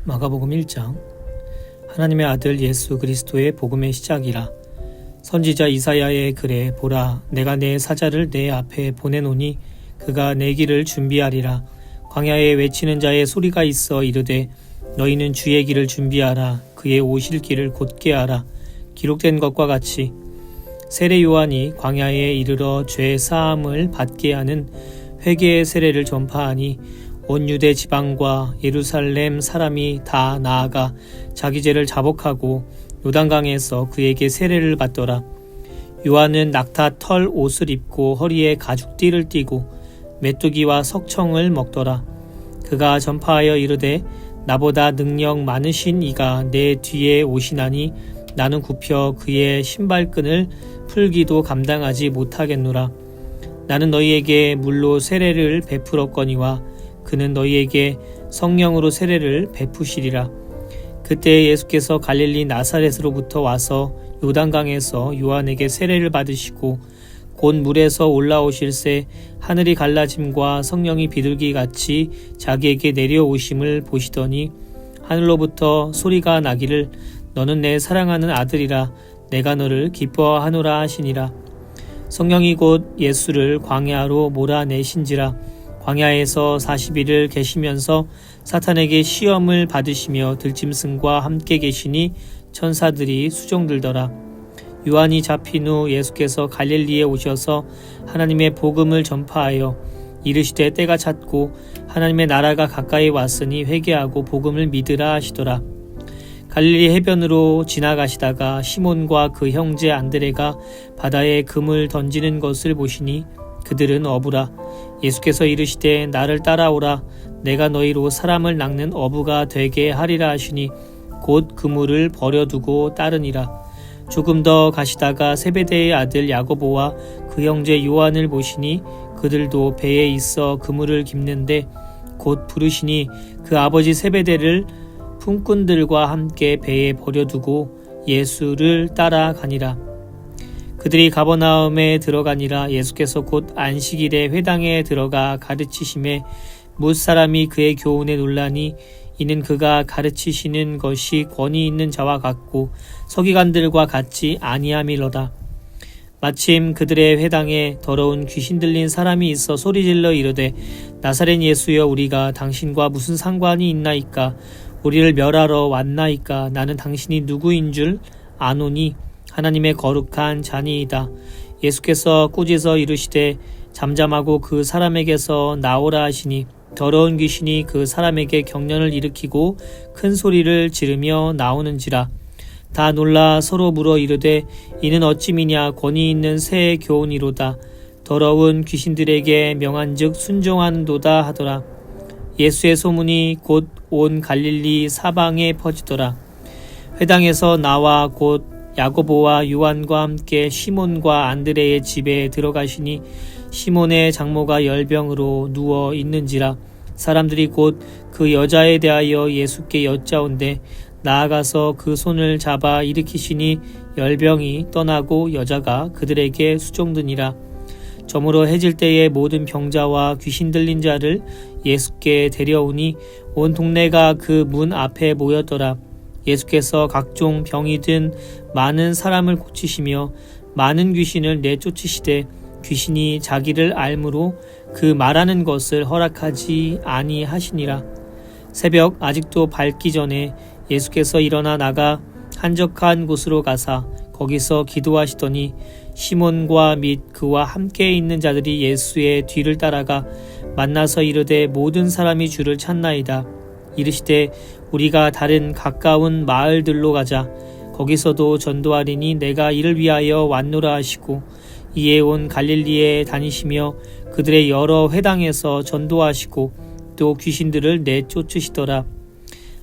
마가복음 1장. 하나님의 아들 예수 그리스도의 복음의 시작이라. 선지자 이사야의 글에 보라, 내가 내 사자를 내 앞에 보내노니 그가 내 길을 준비하리라. 광야에 외치는 자의 소리가 있어 이르되 너희는 주의 길을 준비하라. 그의 오실 길을 곧게 하라. 기록된 것과 같이 세례 요한이 광야에 이르러 죄 사함을 받게 하는 회개의 세례를 전파하니 온 유대 지방과 예루살렘 사람이 다 나아가 자기 죄를 자복하고 요단강에서 그에게 세례를 받더라. 요한은 낙타 털 옷을 입고 허리에 가죽띠를 띠고 메뚜기와 석청을 먹더라. 그가 전파하여 이르되 나보다 능력 많으신 이가 내 뒤에 오시나니 나는 굽혀 그의 신발끈을 풀기도 감당하지 못하겠노라. 나는 너희에게 물로 세례를 베풀었거니와 그는 너희에게 성령으로 세례를 베푸시리라. 그때 예수께서 갈릴리 나사렛으로부터 와서 요단강에서 요한에게 세례를 받으시고 곧 물에서 올라오실새 하늘이 갈라짐과 성령이 비둘기같이 자기에게 내려오심을 보시더니 하늘로부터 소리가 나기를 너는 내 사랑하는 아들이라 내가 너를 기뻐하노라 하시니라. 성령이 곧 예수를 광야로 몰아내신지라. 광야에서 40일을 계시면서 사탄에게 시험을 받으시며 들짐승과 함께 계시니 천사들이 수종들더라. 요한이 잡힌 후 예수께서 갈릴리에 오셔서 하나님의 복음을 전파하여 이르시되 때가 찼고 하나님의 나라가 가까이 왔으니 회개하고 복음을 믿으라 하시더라. 갈릴리 해변으로 지나가시다가 시몬과 그 형제 안드레가 바다에 금을 던지는 것을 보시니 그들은 어부라. 예수께서 이르시되 나를 따라오라. 내가 너희로 사람을 낚는 어부가 되게 하리라 하시니 곧 그물을 버려두고 따르니라. 조금 더 가시다가 세베대의 아들 야고보와 그 형제 요한을 보시니 그들도 배에 있어 그물을 깁는데 곧 부르시니 그 아버지 세베대를 품꾼들과 함께 배에 버려두고 예수를 따라가니라. 그들이 가버나움에 들어가니라. 예수께서 곧 안식일에 회당에 들어가 가르치심에 뭇 사람이 그의 교훈에 놀라니 이는 그가 가르치시는 것이 권위 있는 자와 같고 서기관들과 같지 아니함이로다. 마침 그들의 회당에 더러운 귀신 들린 사람이 있어 소리질러 이르되 나사렛 예수여 우리가 당신과 무슨 상관이 있나이까? 우리를 멸하러 왔나이까? 나는 당신이 누구인 줄 아노니 하나님의 거룩한 자니이다. 예수께서 꾸짖어 이르시되 잠잠하고 그 사람에게서 나오라 하시니 더러운 귀신이 그 사람에게 경련을 일으키고 큰 소리를 지르며 나오는지라. 다 놀라 서로 물어 이르되 이는 어찌미냐? 권위 있는 새 교훈이로다. 더러운 귀신들에게 명한즉 순종하는도다 하더라. 예수의 소문이 곧 온 갈릴리 사방에 퍼지더라. 회당에서 나와 곧 야고보와 요한과 함께 시몬과 안드레의 집에 들어가시니 시몬의 장모가 열병으로 누워 있는지라. 사람들이 곧 그 여자에 대하여 예수께 여짜온대 나아가서 그 손을 잡아 일으키시니 열병이 떠나고 여자가 그들에게 수종드니라. 저물어 해질 때에 모든 병자와 귀신 들린 자를 예수께 데려오니 온 동네가 그 문 앞에 모였더라. 예수께서 각종 병이 든 많은 사람을 고치시며 많은 귀신을 내쫓으시되 귀신이 자기를 알므로 그 말하는 것을 허락하지 아니하시니라. 새벽 아직도 밝기 전에 예수께서 일어나 나가 한적한 곳으로 가사 거기서 기도하시더니 시몬과 및 그와 함께 있는 자들이 예수의 뒤를 따라가 만나서 이르되 모든 사람이 주를 찾나이다. 이르시되 우리가 다른 가까운 마을들로 가자. 거기서도 전도하리니 내가 이를 위하여 왔노라 하시고 이에 온 갈릴리에 다니시며 그들의 여러 회당에서 전도하시고 또 귀신들을 내쫓으시더라.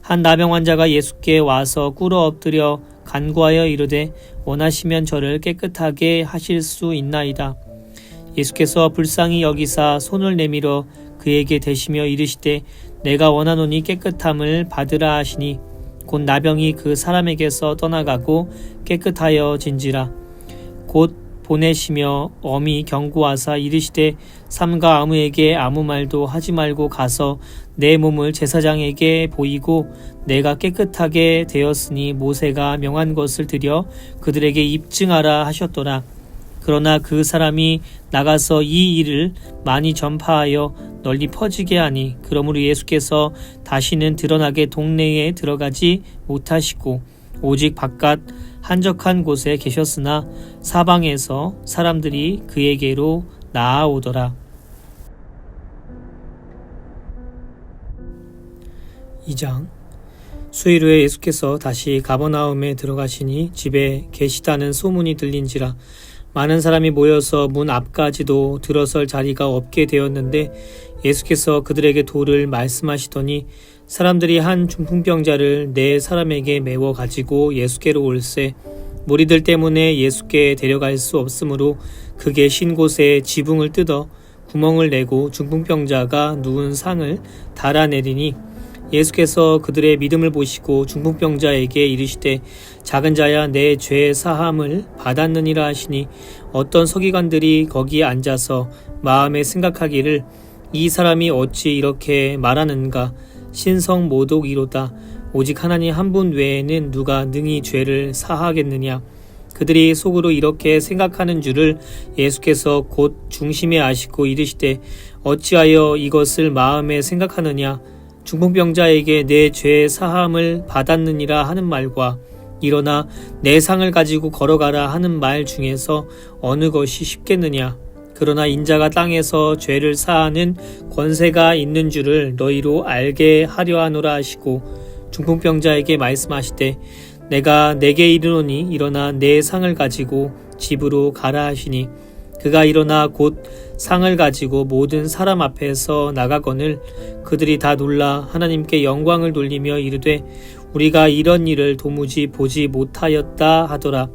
한 나병 환자가 예수께 와서 꿇어 엎드려 간구하여 이르되 원하시면 저를 깨끗하게 하실 수 있나이다. 예수께서 불쌍히 여기사 손을 내밀어 그에게 대시며 이르시되 내가 원하노니 깨끗함을 받으라 하시니 곧 나병이 그 사람에게서 떠나가고 깨끗하여 진지라. 곧 보내시며 엄히 경고하사 이르시되 삼가 아무에게 아무 말도 하지 말고 가서 내 몸을 제사장에게 보이고 내가 깨끗하게 되었으니 모세가 명한 것을 드려 그들에게 입증하라 하셨더라. 그러나 그 사람이 나가서 이 일을 많이 전파하여 널리 퍼지게 하니 그러므로 예수께서 다시는 드러나게 동네에 들어가지 못하시고 오직 바깥 한적한 곳에 계셨으나 사방에서 사람들이 그에게로 나아오더라. 2장. 수일 후에 예수께서 다시 가버나움에 들어가시니 집에 계시다는 소문이 들린지라 많은 사람이 모여서 문 앞까지도 들어설 자리가 없게 되었는데 예수께서 그들에게 도를 말씀하시더니 사람들이 한 중풍병자를 네 사람에게 메워 가지고 예수께로 올세 무리들 때문에 예수께 데려갈 수 없으므로 그 계신 곳에 지붕을 뜯어 구멍을 내고 중풍병자가 누운 상을 달아내리니 예수께서 그들의 믿음을 보시고 중풍병자에게 이르시되 작은 자야 내 죄 사함을 받았느니라 하시니 어떤 서기관들이 거기에 앉아서 마음에 생각하기를 이 사람이 어찌 이렇게 말하는가 신성모독이로다 오직 하나님 한 분 외에는 누가 능히 죄를 사하겠느냐 그들이 속으로 이렇게 생각하는 줄을 예수께서 곧 중심에 아시고 이르시되 어찌하여 이것을 마음에 생각하느냐 중풍병자에게 내 죄 사함을 받았느니라 하는 말과 일어나 내 상을 가지고 걸어가라 하는 말 중에서 어느 것이 쉽겠느냐 그러나 인자가 땅에서 죄를 사하는 권세가 있는 줄을 너희로 알게 하려 하노라 하시고 중풍병자에게 말씀하시되 내가 내게 이르노니 일어나 내 상을 가지고 집으로 가라 하시니 그가 일어나 곧 상을 가지고 모든 사람 앞에서 나가거늘 그들이 다 놀라 하나님께 영광을 돌리며 이르되 우리가 이런 일을 도무지 보지 못하였다 하더라.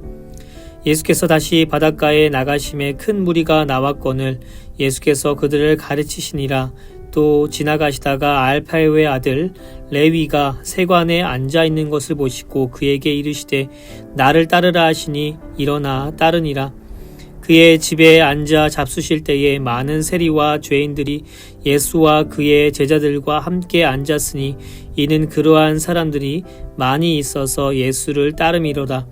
예수께서 다시 바닷가에 나가심에 큰 무리가 나왔거늘 예수께서 그들을 가르치시니라. 또 지나가시다가 알파요의 아들 레위가 세관에 앉아 있는 것을 보시고 그에게 이르시되 나를 따르라 하시니 일어나 따르니라. 그의 집에 앉아 잡수실 때에 많은 세리와 죄인들이 예수와 그의 제자들과 함께 앉았으니 이는 그러한 사람들이 많이 있어서 예수를 따름이로다.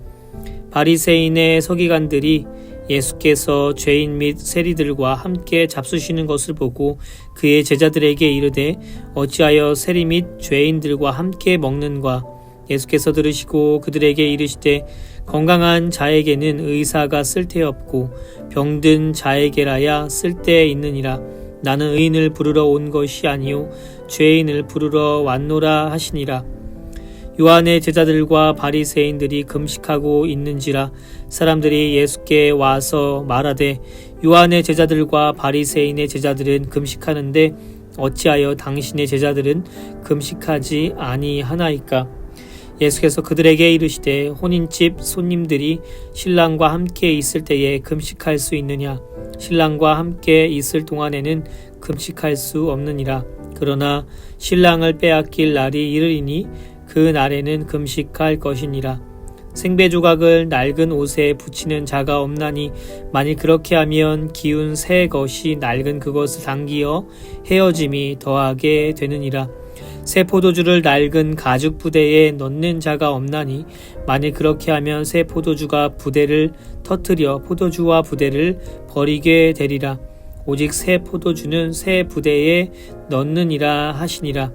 바리새인의 서기관들이 예수께서 죄인 및 세리들과 함께 잡수시는 것을 보고 그의 제자들에게 이르되 어찌하여 세리 및 죄인들과 함께 먹는가? 예수께서 들으시고 그들에게 이르시되 건강한 자에게는 의사가 쓸데없고 병든 자에게라야 쓸데 있느니라. 나는 의인을 부르러 온 것이 아니요 죄인을 부르러 왔노라 하시니라. 요한의 제자들과 바리새인들이 금식하고 있는지라 사람들이 예수께 와서 말하되 요한의 제자들과 바리새인의 제자들은 금식하는데 어찌하여 당신의 제자들은 금식하지 아니하나이까? 예수께서 그들에게 이르시되 혼인집 손님들이 신랑과 함께 있을 때에 금식할 수 있느냐? 신랑과 함께 있을 동안에는 금식할 수 없느니라. 그러나 신랑을 빼앗길 날이 이르리니 그 날에는 금식할 것이니라. 생배 조각을 낡은 옷에 붙이는 자가 없나니 만일 그렇게 하면 기운 새 것이 낡은 그것을 당기어 헤어짐이 더하게 되느니라. 새 포도주를 낡은 가죽 부대에 넣는 자가 없나니 만일 그렇게 하면 새 포도주가 부대를 터뜨려 포도주와 부대를 버리게 되리라. 오직 새 포도주는 새 부대에 넣느니라 하시니라.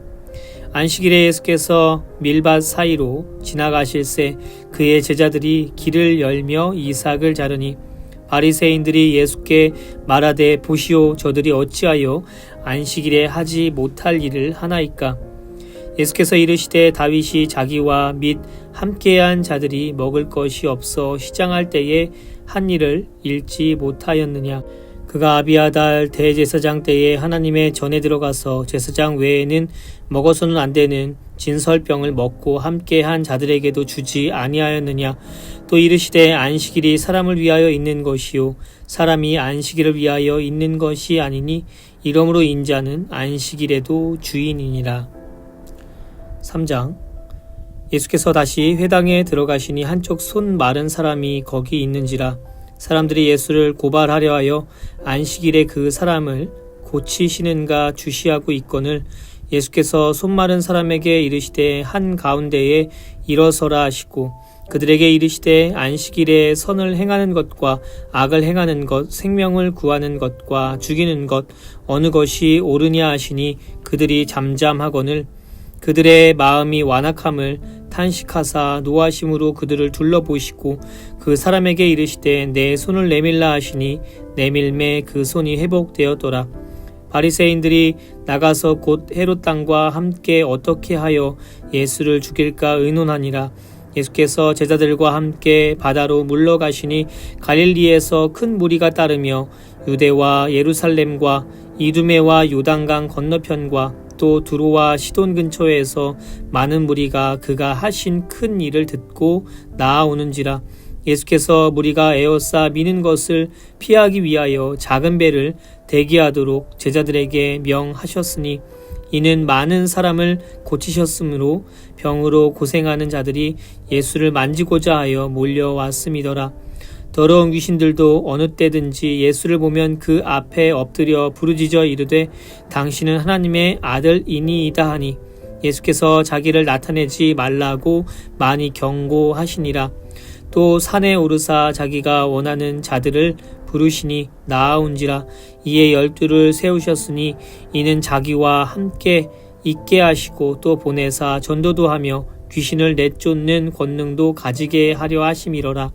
안식일에 예수께서 밀밭 사이로 지나가실새 그의 제자들이 길을 열며 이삭을 자르니 바리새인들이 예수께 말하되 보시오 저들이 어찌하여 안식일에 하지 못할 일을 하나이까? 예수께서 이르시되 다윗이 자기와 및 함께한 자들이 먹을 것이 없어 시장할 때에 한 일을 잃지 못하였느냐? 그가 아비아달 대제사장 때에 하나님의 전에 들어가서 제사장 외에는 먹어서는 안 되는 진설병을 먹고 함께한 자들에게도 주지 아니하였느냐? 또 이르시되 안식일이 사람을 위하여 있는 것이요 사람이 안식일을 위하여 있는 것이 아니니 이러므로 인자는 안식일에도 주인이니라. 3장. 예수께서 다시 회당에 들어가시니 한쪽 손 마른 사람이 거기 있는지라. 사람들이 예수를 고발하려 하여 안식일에 그 사람을 고치시는가 주시하고 있거늘 예수께서 손마른 사람에게 이르시되 한가운데에 일어서라 하시고 그들에게 이르시되 안식일에 선을 행하는 것과 악을 행하는 것, 생명을 구하는 것과 죽이는 것 어느 것이 옳으냐 하시니 그들이 잠잠하거늘 그들의 마음이 완악함을 탄식하사 노하심으로 그들을 둘러보시고 그 사람에게 이르시되 내 손을 내밀라 하시니 내밀매 그 손이 회복되었더라. 바리새인들이 나가서 곧 헤롯 땅과 함께 어떻게 하여 예수를 죽일까 의논하니라. 예수께서 제자들과 함께 바다로 물러가시니 갈릴리에서 큰 무리가 따르며 유대와 예루살렘과 이두메와 요단강 건너편과 또 두로와 시돈 근처에서 많은 무리가 그가 하신 큰 일을 듣고 나아오는지라. 예수께서 무리가 에워싸 미는 것을 피하기 위하여 작은 배를 대기하도록 제자들에게 명하셨으니 이는 많은 사람을 고치셨으므로 병으로 고생하는 자들이 예수를 만지고자 하여 몰려왔음이더라. 더러운 귀신들도 어느 때든지 예수를 보면 그 앞에 엎드려 부르짖어 이르되 당신은 하나님의 아들이니이다 하니 예수께서 자기를 나타내지 말라고 많이 경고하시니라. 또 산에 오르사 자기가 원하는 자들을 부르시니 나아온지라. 이에 12를 세우셨으니 이는 자기와 함께 있게 하시고 또 보내사 전도도 하며 귀신을 내쫓는 권능도 가지게 하려 하심이로라.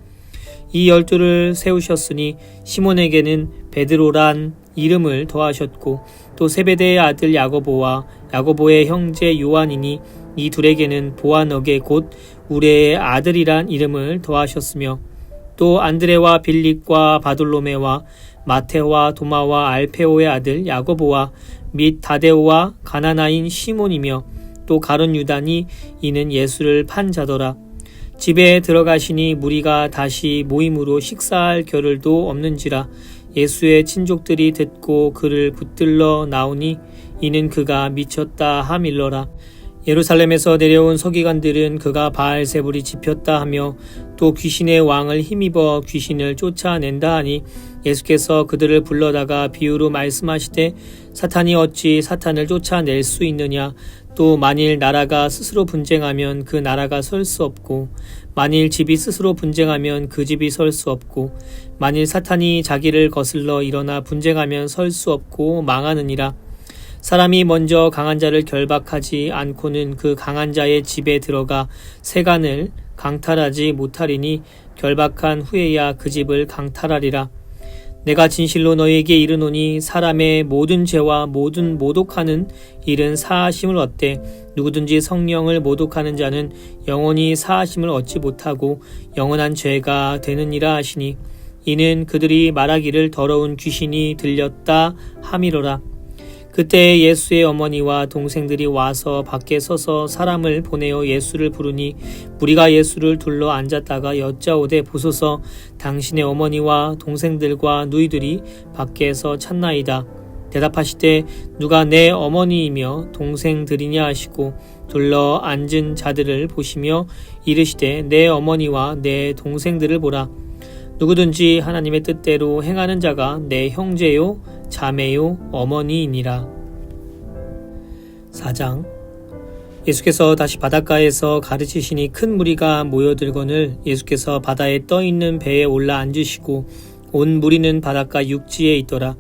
이 12를 세우셨으니 시몬에게는 베드로란 이름을 더하셨고 또 세베대의 아들 야고보와 야고보의 형제 요한이니 이 둘에게는 보아너게 곧 우레의 아들이란 이름을 더하셨으며 또 안드레와 빌립과 바돌로메와 마테와 도마와 알페오의 아들 야고보와 및 다데오와 가나나인 시몬이며 또 가룟 유다니 이는 예수를 판 자더라. 집에 들어가시니 무리가 다시 모임으로 식사할 겨를도 없는지라. 예수의 친족들이 듣고 그를 붙들러 나오니 이는 그가 미쳤다 함일러라. 예루살렘에서 내려온 서기관들은 그가 바알세불이 집혔다 하며 또 귀신의 왕을 힘입어 귀신을 쫓아낸다 하니 예수께서 그들을 불러다가 비유로 말씀하시되 사탄이 어찌 사탄을 쫓아낼 수 있느냐. 또 만일 나라가 스스로 분쟁하면 그 나라가 설 수 없고 만일 집이 스스로 분쟁하면 그 집이 설 수 없고 만일 사탄이 자기를 거슬러 일어나 분쟁하면 설 수 없고 망하느니라. 사람이 먼저 강한 자를 결박하지 않고는 그 강한 자의 집에 들어가 세간을 강탈하지 못하리니 결박한 후에야 그 집을 강탈하리라. 내가 진실로 너희에게 이르노니 사람의 모든 죄와 모든 모독하는 일은 사하심을 얻되 누구든지 성령을 모독하는 자는 영원히 사하심을 얻지 못하고 영원한 죄가 되느니라 하시니 이는 그들이 말하기를 더러운 귀신이 들렸다 함이로라. 그때 예수의 어머니와 동생들이 와서 밖에 서서 사람을 보내어 예수를 부르니 무리가 예수를 둘러 앉았다가 여짜오되 보소서 당신의 어머니와 동생들과 누이들이 밖에서 찾나이다. 대답하시되 누가 내 어머니이며 동생들이냐 하시고 둘러 앉은 자들을 보시며 이르시되 내 어머니와 내 동생들을 보라. 누구든지 하나님의 뜻대로 행하는 자가 내 형제요 자매요 어머니이니라. 4장. 예수께서 다시 바닷가에서 가르치시니 큰 무리가 모여들거늘 예수께서 바다에 떠있는 배에 올라 앉으시고 온 무리는 바닷가 육지에 있더라.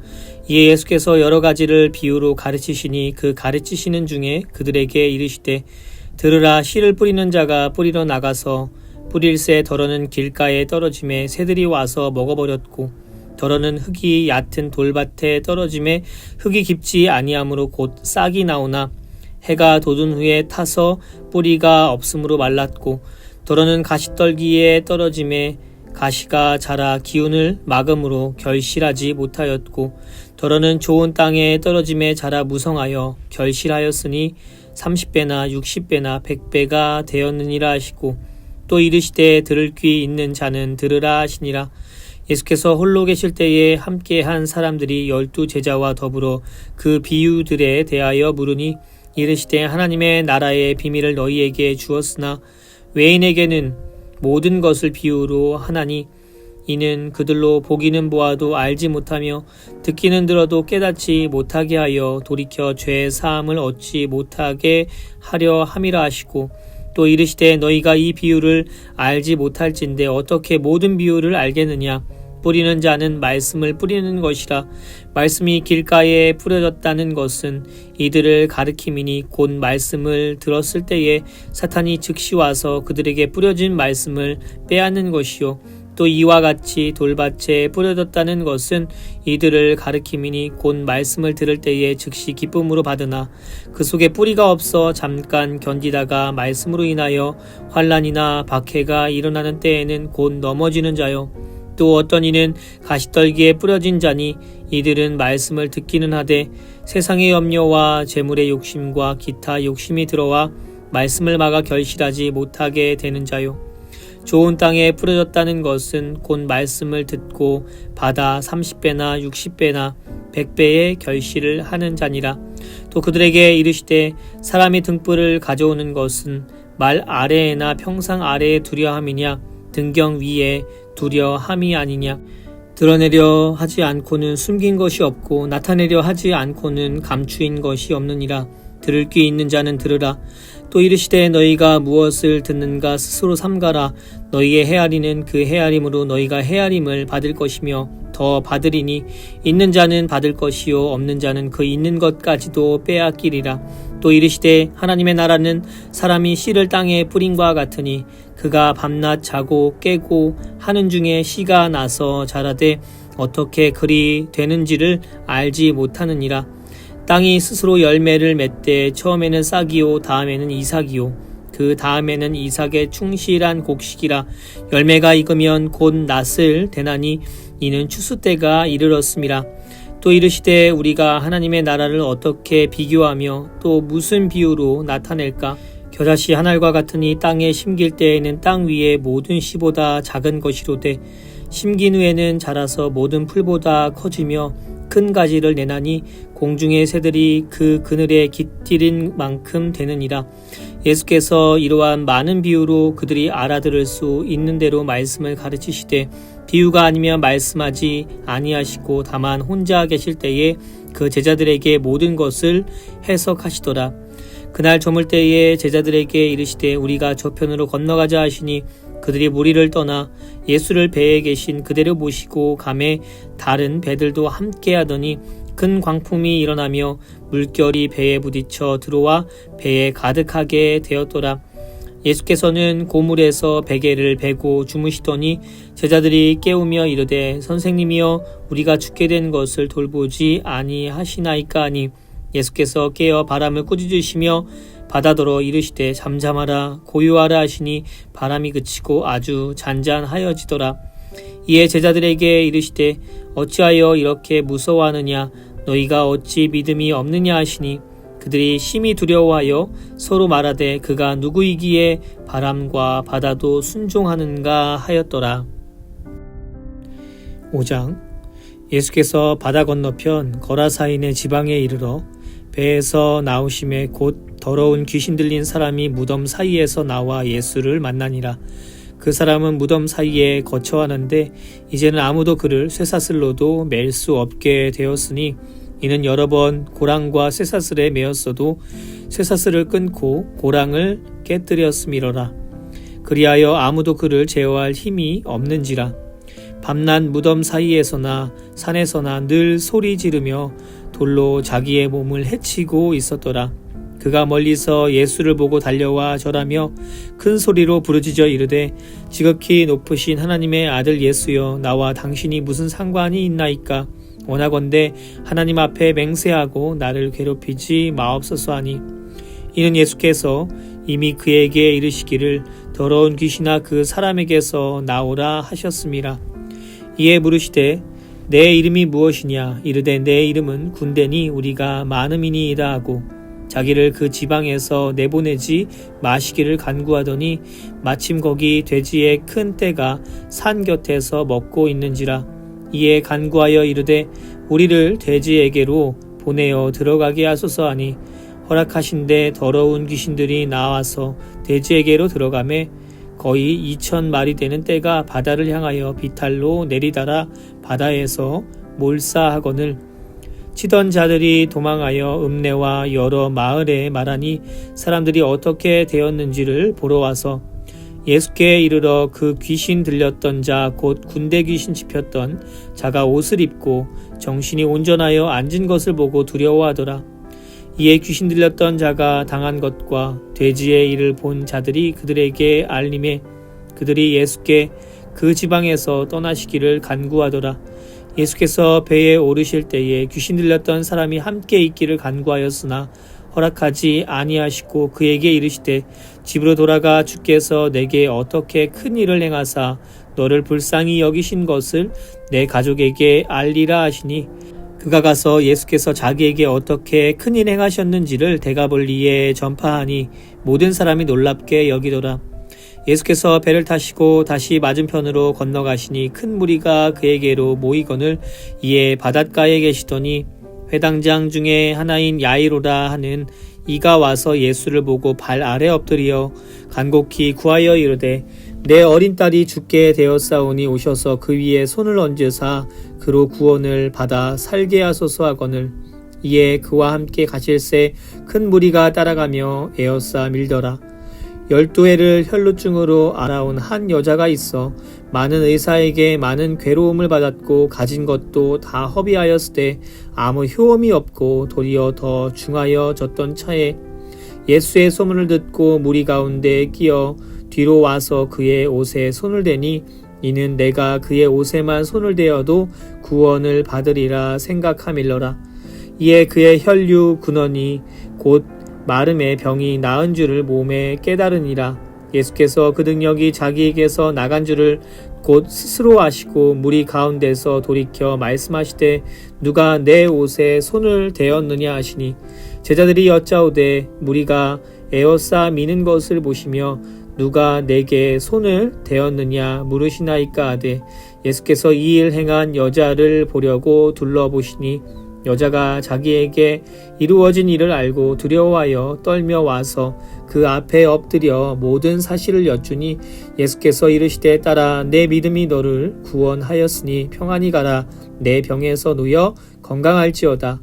이에 예수께서 여러 가지를 비유로 가르치시니 그 가르치시는 중에 그들에게 이르시되 들으라. 씨를 뿌리는 자가 뿌리러 나가서 뿌릴새 덜어는 길가에 떨어짐에 새들이 와서 먹어버렸고 덜어는 흙이 얕은 돌밭에 떨어짐에 흙이 깊지 아니하므로 곧 싹이 나오나 해가 돋은 후에 타서 뿌리가 없으므로 말랐고 덜어는 가시떨기에 떨어짐에 가시가 자라 기운을 막음으로 결실하지 못하였고 덜어는 좋은 땅에 떨어짐에 자라 무성하여 결실하였으니 30배나 60배나 100배가 되었느니라 하시고 또 이르시되 들을 귀 있는 자는 들으라 하시니라. 예수께서 홀로 계실 때에 함께한 사람들이 12 제자와 더불어 그 비유들에 대하여 물으니 이르시되 하나님의 나라의 비밀을 너희에게 주었으나 외인에게는 모든 것을 비유로 하나니 이는 그들로 보기는 보아도 알지 못하며 듣기는 들어도 깨닫지 못하게 하여 돌이켜 죄 사함을 얻지 못하게 하려 함이라 하시고, 또 이르시되 너희가 이 비유를 알지 못할진대 어떻게 모든 비유를 알겠느냐. 뿌리는 자는 말씀을 뿌리는 것이라. 말씀이 길가에 뿌려졌다는 것은 이들을 가리킴이니 곧 말씀을 들었을 때에 사탄이 즉시 와서 그들에게 뿌려진 말씀을 빼앗는 것이요. 또 이와 같이 돌밭에 뿌려졌다는 것은 이들을 가리킴이니 곧 말씀을 들을 때에 즉시 기쁨으로 받으나 그 속에 뿌리가 없어 잠깐 견디다가 말씀으로 인하여 환난이나 박해가 일어나는 때에는 곧 넘어지는 자요. 또 어떤 이는 가시떨기에 뿌려진 자니 이들은 말씀을 듣기는 하되 세상의 염려와 재물의 욕심과 기타 욕심이 들어와 말씀을 막아 결실하지 못하게 되는 자요. 좋은 땅에 뿌려졌다는 것은 곧 말씀을 듣고 받아 30배나 60배나 100배의 결실을 하는 자니라. 또 그들에게 이르시되 사람이 등불을 가져오는 것은 말 아래에나 평상 아래에 두려함이냐 등경 위에 두려함이 아니냐. 드러내려 하지 않고는 숨긴 것이 없고 나타내려 하지 않고는 감추인 것이 없느니라. 들을 귀 있는 자는 들으라. 또 이르시되 너희가 무엇을 듣는가 스스로 삼가라. 너희의 헤아리는 그 헤아림으로 너희가 헤아림을 받을 것이며 더 받으리니 있는 자는 받을 것이요 없는 자는 그 있는 것까지도 빼앗기리라. 또 이르시되 하나님의 나라는 사람이 씨를 땅에 뿌린과 같으니 그가 밤낮 자고 깨고 하는 중에 씨가 나서 자라되 어떻게 그리 되는지를 알지 못하느니라. 땅이 스스로 열매를 맺되 처음에는 싹이요 다음에는 이삭이요 그 다음에는 이삭의 충실한 곡식이라. 열매가 익으면 곧 낫을 대나니 이는 추수 때가 이르렀음이라. 또 이르시되 우리가 하나님의 나라를 어떻게 비교하며 또 무슨 비유로 나타낼까. 겨자씨 한 알과 같으니 땅에 심길 때에는 땅 위의 모든 씨보다 작은 것이로되 심긴 후에는 자라서 모든 풀보다 커지며 큰 가지를 내나니 공중의 새들이 그 그늘에 깃들인 만큼 되느니라. 예수께서 이러한 많은 비유로 그들이 알아들을 수 있는 대로 말씀을 가르치시되 비유가 아니면 말씀하지 아니하시고 다만 혼자 계실 때에 그 제자들에게 모든 것을 해석하시더라. 그날 저물 때에 제자들에게 이르시되 우리가 저편으로 건너가자 하시니 그들이 무리를 떠나 예수를 배에 계신 그대로 모시고 가매 다른 배들도 함께 하더니 큰 광풍이 일어나며 물결이 배에 부딪혀 들어와 배에 가득하게 되었더라. 예수께서는 고물에서 베개를 베고 주무시더니 제자들이 깨우며 이르되 선생님이여 우리가 죽게 된 것을 돌보지 아니하시나이까 하니 예수께서 깨어 바람을 꾸짖으시며 바다더러 이르시되 잠잠하라 고요하라 하시니 바람이 그치고 아주 잔잔하여지더라. 이에 제자들에게 이르시되 어찌하여 이렇게 무서워하느냐 너희가 어찌 믿음이 없느냐 하시니 그들이 심히 두려워하여 서로 말하되 그가 누구이기에 바람과 바다도 순종하는가 하였더라. 5장. 예수께서 바다 건너편 거라사인의 지방에 이르러 배에서 나오심에 곧 더러운 귀신 들린 사람이 무덤 사이에서 나와 예수를 만나니라. 그 사람은 무덤 사이에 거처하는데 이제는 아무도 그를 쇠사슬로도 맬 수 없게 되었으니 이는 여러 번 고랑과 쇠사슬에 매었어도 쇠사슬을 끊고 고랑을 깨뜨렸음이로라. 그리하여 아무도 그를 제어할 힘이 없는지라. 밤낮 무덤 사이에서나 산에서나 늘 소리 지르며 돌로 자기의 몸을 해치고 있었더라. 그가 멀리서 예수를 보고 달려와 절하며 큰 소리로 부르짖어 이르되 지극히 높으신 하나님의 아들 예수여 나와 당신이 무슨 상관이 있나이까. 원하건대 하나님 앞에 맹세하고 나를 괴롭히지 마옵소서 하니 이는 예수께서 이미 그에게 이르시기를 더러운 귀신아 그 사람에게서 나오라 하셨음이라. 이에 물으시되 내 이름이 무엇이냐. 이르되 내 이름은 군대니 우리가 많음이니이다 하고 자기를 그 지방에서 내보내지 마시기를 간구하더니 마침 거기 돼지의 큰 떼가 산 곁에서 먹고 있는지라. 이에 간구하여 이르되 우리를 돼지에게로 보내어 들어가게 하소서 하니 허락하신대 더러운 귀신들이 나와서 돼지에게로 들어가매 거의 2,000마리 되는 떼가 바다를 향하여 비탈로 내리달아 바다에서 몰사하거늘 치던 자들이 도망하여 읍내와 여러 마을에 말하니 사람들이 어떻게 되었는지를 보러 와서 예수께 이르러 그 귀신 들렸던 자 곧 군대 귀신 짚혔던 자가 옷을 입고 정신이 온전하여 앉은 것을 보고 두려워하더라. 이에 귀신 들렸던 자가 당한 것과 돼지의 일을 본 자들이 그들에게 알림해 그들이 예수께 그 지방에서 떠나시기를 간구하더라. 예수께서 배에 오르실 때에 귀신 들렸던 사람이 함께 있기를 간구하였으나 허락하지 아니하시고 그에게 이르시되 집으로 돌아가 주께서 내게 어떻게 큰 일을 행하사 너를 불쌍히 여기신 것을 내 가족에게 알리라 하시니 그가 가서 예수께서 자기에게 어떻게 큰 일 행하셨는지를 대가벌리에 전파하니 모든 사람이 놀랍게 여기더라. 예수께서 배를 타시고 다시 맞은편으로 건너가시니 큰 무리가 그에게로 모이거늘 이에 바닷가에 계시더니 회당장 중에 하나인 야이로라 하는 이가 와서 예수를 보고 발 아래 엎드려 간곡히 구하여 이르되 내 어린 딸이 죽게 되었사오니 오셔서 그 위에 손을 얹으사 그로 구원을 받아 살게 하소서 하거늘 이에 그와 함께 가실새 큰 무리가 따라가며 에어싸 밀더라. 12해를 혈루증으로 알아온 한 여자가 있어 많은 의사에게 많은 괴로움을 받았고 가진 것도 다 허비하였으되 아무 효험이 없고 도리어 더 중하여 졌던 차에 예수의 소문을 듣고 무리 가운데 끼어 뒤로 와서 그의 옷에 손을 대니 이는 내가 그의 옷에만 손을 대어도 구원을 받으리라 생각하밀러라. 이에 그의 혈류 근원이 곧 마름의 병이 나은 줄을 몸에 깨달으니라. 예수께서 그 능력이 자기에게서 나간 줄을 곧 스스로 아시고 무리 가운데서 돌이켜 말씀하시되 누가 내 옷에 손을 대었느냐 하시니 제자들이 여짜오되 무리가 에어싸 미는 것을 보시며 누가 내게 손을 대었느냐 물으시나이까 하되 예수께서 이 일 행한 여자를 보려고 둘러보시니 여자가 자기에게 이루어진 일을 알고 두려워하여 떨며 와서 그 앞에 엎드려 모든 사실을 여쭈니 예수께서 이르시되 딸아 내 믿음이 너를 구원하였으니 평안히 가라 내 병에서 누여 건강할지어다.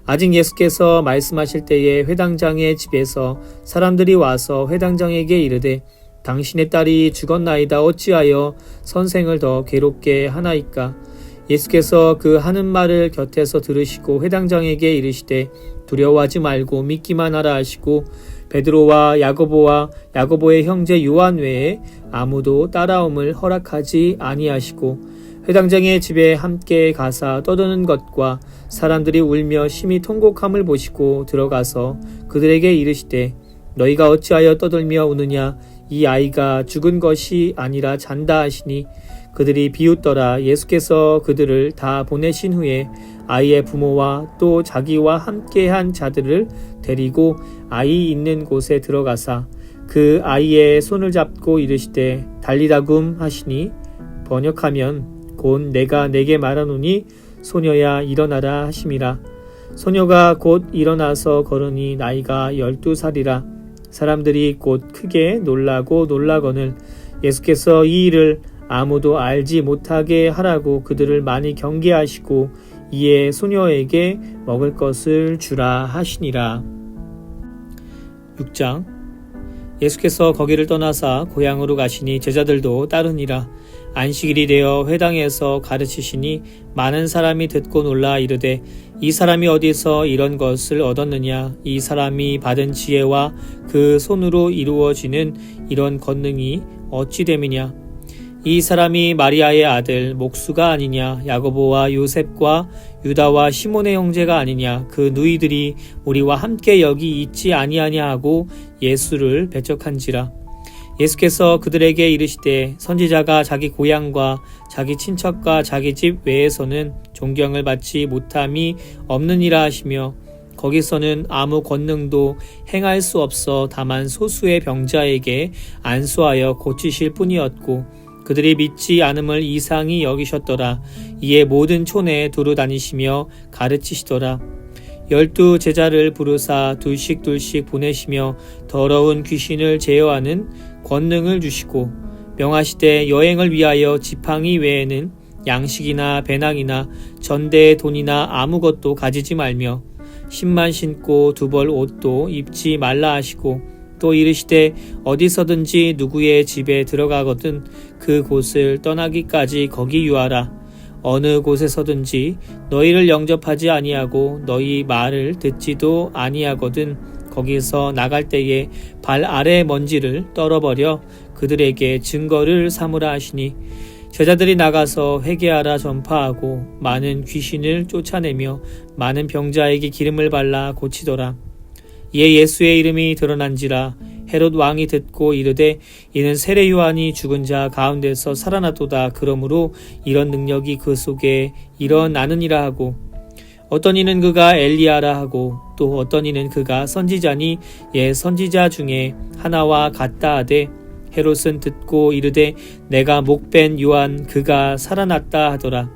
아직 예수께서 말씀하실 때에 회당장의 집에서 사람들이 와서 회당장에게 이르되 당신의 딸이 죽었나이다 어찌하여 선생을 더 괴롭게 하나이까. 예수께서 그 하는 말을 곁에서 들으시고 회당장에게 이르시되 두려워하지 말고 믿기만 하라 하시고 베드로와 야고보의 형제 요한 외에 아무도 따라옴을 허락하지 아니하시고 회당장의 집에 함께 가사 떠드는 것과 사람들이 울며 심히 통곡함을 보시고 들어가서 그들에게 이르시되 너희가 어찌하여 떠들며 우느냐 이 아이가 죽은 것이 아니라 잔다 하시니 그들이 비웃더라. 예수께서 그들을 다 보내신 후에 아이의 부모와 또 자기와 함께한 자들을 데리고 아이 있는 곳에 들어가사 그 아이의 손을 잡고 이르시되 달리다굼 하시니 번역하면 곧 내가 내게 말하노니 소녀야 일어나라 하심이라. 소녀가 곧 일어나서 걸으니 나이가 12살이라. 사람들이 곧 크게 놀라거늘 예수께서 이 일을 아무도 알지 못하게 하라고 그들을 많이 경계하시고 이에 소녀에게 먹을 것을 주라 하시니라. 6장 예수께서 거기를 떠나사 고향으로 가시니 제자들도 따르니라. 안식일이 되어 회당에서 가르치시니 많은 사람이 듣고 놀라 이르되 이 사람이 어디서 이런 것을 얻었느냐. 이 사람이 받은 지혜와 그 손으로 이루어지는 이런 권능이 어찌 됨이냐. 이 사람이 마리아의 아들 목수가 아니냐. 야고보와 요셉과 유다와 시몬의 형제가 아니냐. 그 누이들이 우리와 함께 여기 있지 아니하냐 하고 예수를 배척한지라. 예수께서 그들에게 이르시되 선지자가 자기 고향과 자기 친척과 자기 집 외에서는 존경을 받지 못함이 없느니라 하시며 거기서는 아무 권능도 행할 수 없어 다만 소수의 병자에게 안수하여 고치실 뿐이었고 그들이 믿지 않음을 이상히 여기셨더라. 이에 모든 촌에 두루 다니시며 가르치시더라. 12 제자를 부르사 둘씩 보내시며 더러운 귀신을 제어하는 권능을 주시고 명하시되 여행을 위하여 지팡이 외에는 양식이나 배낭이나 전대의 돈이나 아무것도 가지지 말며 신만 신고 두벌 옷도 입지 말라 하시고 또 이르시되 어디서든지 누구의 집에 들어가거든 그 곳을 떠나기까지 거기 유하라. 어느 곳에서든지 너희를 영접하지 아니하고 너희 말을 듣지도 아니하거든 거기서 나갈 때에 발 아래 먼지를 떨어버려 그들에게 증거를 삼으라 하시니 제자들이 나가서 회개하라 전파하고 많은 귀신을 쫓아내며 많은 병자에게 기름을 발라 고치더라. 이에 예수의 이름이 드러난지라 헤롯 왕이 듣고 이르되 이는 세례 요한이 죽은 자 가운데서 살아났도다. 그러므로 이런 능력이 그 속에 일어나느니라 하고 어떤 이는 그가 엘리야라 하고 또 어떤 이는 그가 선지자니 옛 선지자 중에 하나와 같다 하되 헤롯은 듣고 이르되 내가 목벤 요한 그가 살아났다 하더라.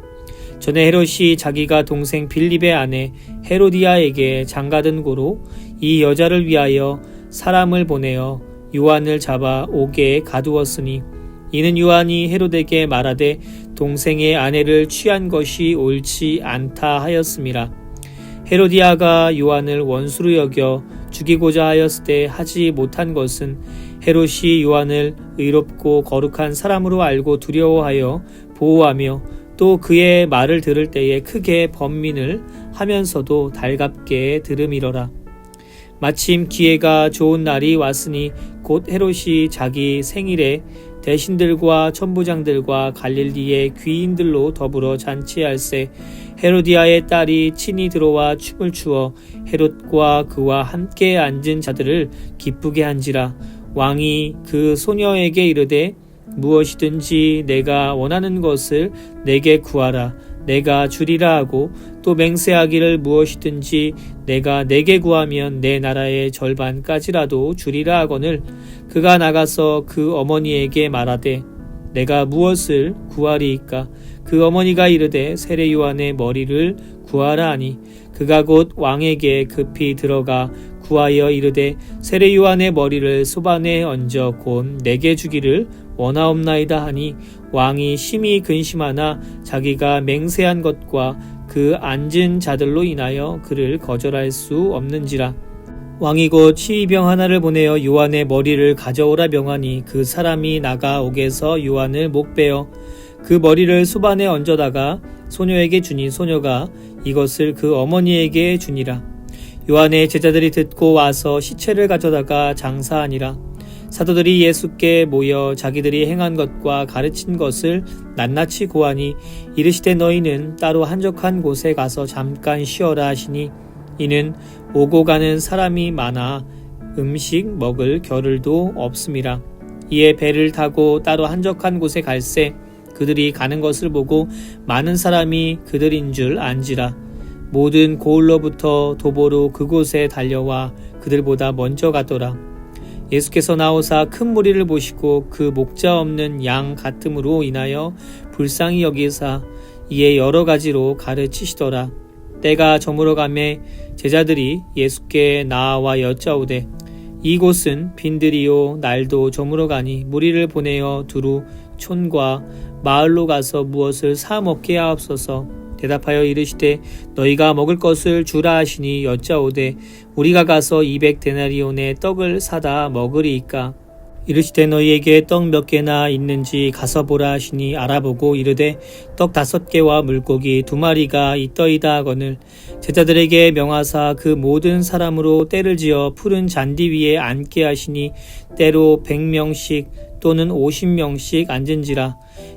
전에 헤롯이 자기가 동생 빌립의 아내 헤로디아에게 장가든 고로 이 여자를 위하여 사람을 보내어 요한을 잡아 옥에 가두었으니 이는 요한이 헤롯에게 말하되 동생의 아내를 취한 것이 옳지 않다 하였음이라. 헤로디아가 요한을 원수로 여겨 죽이고자 하였을 때 하지 못한 것은 헤롯이 요한을 의롭고 거룩한 사람으로 알고 두려워하여 보호하며 또 그의 말을 들을 때에 크게 번민을 하면서도 달갑게 들음이러라. 마침 기회가 좋은 날이 왔으니 곧 헤롯이 자기 생일에 대신들과 천부장들과 갈릴리의 귀인들로 더불어 잔치할세 헤로디아의 딸이 친히 들어와 춤을 추어 헤롯과 그와 함께 앉은 자들을 기쁘게 한지라. 왕이 그 소녀에게 이르되 무엇이든지 내가 원하는 것을 내게 구하라 내가 주리라 하고 또 맹세하기를 무엇이든지 내가 내게 구하면 내 나라의 절반까지라도 주리라 하거늘 그가 나가서 그 어머니에게 말하되 내가 무엇을 구하리이까. 그 어머니가 이르되 세례 요한의 머리를 구하라 하니 그가 곧 왕에게 급히 들어가 구하여 이르되 세례 요한의 머리를 소반에 얹어 곧 내게 주기를 원하옵나이다 하니 왕이 심히 근심하나 자기가 맹세한 것과 그 앉은 자들로 인하여 그를 거절할 수 없는지라. 왕이 곧 치위병 하나를 보내어 요한의 머리를 가져오라 명하니 그 사람이 나가 옥에서 요한을 목베어 그 머리를 소반에 얹어다가 소녀에게 주니 소녀가 이것을 그 어머니에게 주니라. 요한의 제자들이 듣고 와서 시체를 가져다가 장사하니라. 사도들이 예수께 모여 자기들이 행한 것과 가르친 것을 낱낱이 고하니 이르시되 너희는 따로 한적한 곳에 가서 잠깐 쉬어라 하시니 이는 오고 가는 사람이 많아 음식 먹을 겨를도 없음이라. 이에 배를 타고 따로 한적한 곳에 갈새 그들이 가는 것을 보고 많은 사람이 그들인 줄 안지라. 모든 고을로부터 도보로 그곳에 달려와 그들보다 먼저 가더라. 예수께서 나오사 큰 무리를 보시고 그 목자 없는 양 같음으로 인하여 불쌍히 여기사 이에 여러 가지로 가르치시더라. 때가 저물어 가매 제자들이 예수께 나와 여짜오되 이곳은 빈들이요 날도 저물어 가니 무리를 보내어 두루 촌과 마을로 가서 무엇을 사 먹게 하옵소서. 대답하여 이르시되 너희가 먹을 것을 주라 하시니 여짜오되 우리가 가서 200데나리온의 떡을 사다 먹으리이까. 이르시되 너희에게 떡 몇 개나 있는지 가서 보라 하시니 알아보고 이르되 떡 5개와 물고기 2마리가 있더이다 하거늘 제자들에게 명하사 그 모든 사람으로 때를 지어 푸른 잔디 위에 앉게 하시니 때로 100명씩 또는 50명씩 앉은지라.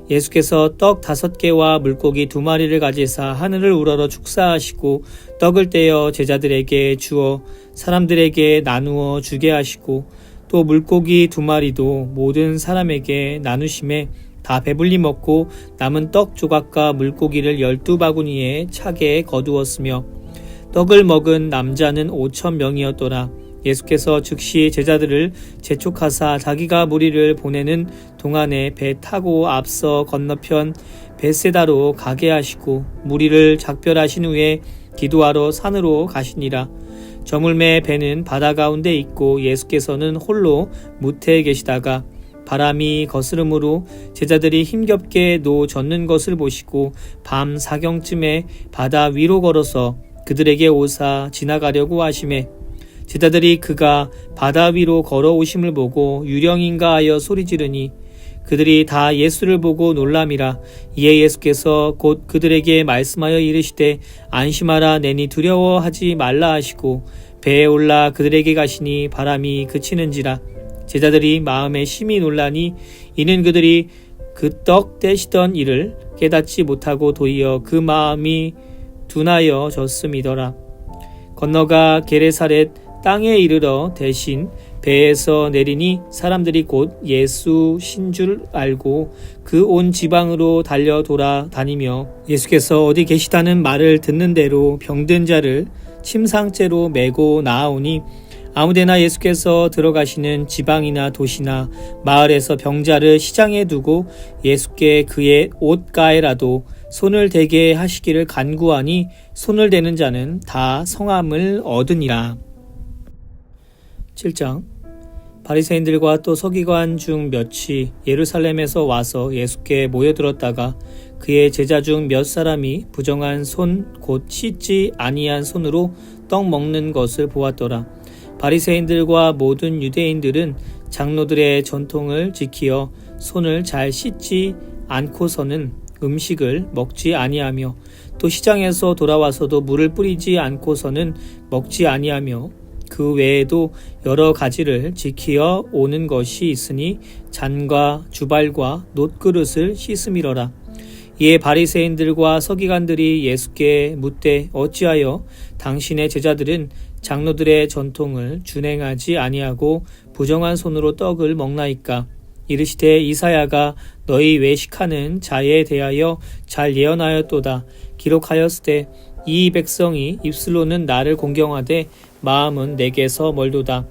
예수께서 떡 5개와 물고기 2마리를 가지사 하늘을 우러러 축사하시고 떡을 떼어 제자들에게 주어 사람들에게 나누어 주게 하시고 또 물고기 2마리도 모든 사람에게 나누심에 다 배불리 먹고 남은 떡 조각과 물고기를 12바구니에 차게 거두었으며 떡을 먹은 남자는 5,000명이었더라. 예수께서 즉시 제자들을 재촉하사 자기가 무리를 보내는 동안에 배 타고 앞서 건너편 벳세다로 가게 하시고 무리를 작별하신 후에 기도하러 산으로 가시니라. 저물매 배는 바다 가운데 있고 예수께서는 홀로 무태에 계시다가 바람이 거스름으로 제자들이 힘겹게 노 젓는 것을 보시고 밤 사경쯤에 바다 위로 걸어서 그들에게 오사 지나가려고 하시매 제자들이 그가 바다 위로 걸어오심을 보고 유령인가 하여 소리 지르니 그들이 다 예수를 보고 놀람이라. 이에 예수께서 곧 그들에게 말씀하여 이르시되 안심하라, 내니 두려워하지 말라 하시고 배에 올라 그들에게 가시니 바람이 그치는지라. 제자들이 마음에 심히 놀라니 이는 그들이 그 떡 떼시던 일을 깨닫지 못하고 도리어 그 마음이 둔하여 졌음이더라. 건너가 게레사렛 땅에 이르러 대신 배에서 내리니 사람들이 곧 예수신 줄 알고 그 온 지방으로 달려 돌아다니며 예수께서 어디 계시다는 말을 듣는 대로 병든 자를 침상째로 메고 나아오니 아무데나 예수께서 들어가시는 지방이나 도시나 마을에서 병자를 시장에 두고 예수께 그의 옷가에라도 손을 대게 하시기를 간구하니 손을 대는 자는 다 성함을 얻으니라. 7장. 바리새인들과 또 서기관 중 몇이 예루살렘에서 와서 예수께 모여들었다가 그의 제자 중 몇 사람이 부정한 손 곧 씻지 아니한 손으로 떡 먹는 것을 보았더라. 바리새인들과 모든 유대인들은 장로들의 전통을 지키어 손을 잘 씻지 않고서는 음식을 먹지 아니하며 또 시장에서 돌아와서도 물을 뿌리지 않고서는 먹지 아니하며 그 외에도 여러 가지를 지키어 오는 것이 있으니 잔과 주발과 놋그릇을 씻음이러라. 이에 바리새인들과 서기관들이 예수께 묻되 어찌하여 당신의 제자들은 장로들의 전통을 준행하지 아니하고 부정한 손으로 떡을 먹나이까? 이르시되 이사야가 너희 외식하는 자에 대하여 잘 예언하였도다. 기록하였으되 이 백성이 입술로는 나를 공경하되 마음은 내게서 멀도다.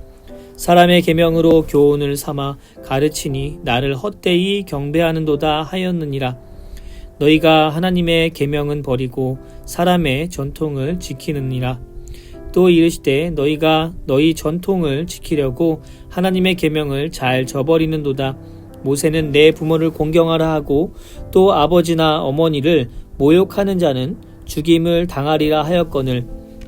사람의 계명으로 교훈을 삼아 가르치니 나를 헛되이 경배하는도다 하였느니라. 너희가 하나님의 계명은 버리고 사람의 전통을 지키느니라. 또 이르시되 너희가 너희 전통을 지키려고 하나님의 계명을 잘 저버리는도다. 모세는 내 부모를 공경하라 하고 또 아버지나 어머니를 모욕하는 자는 죽임을 당하리라 하였거늘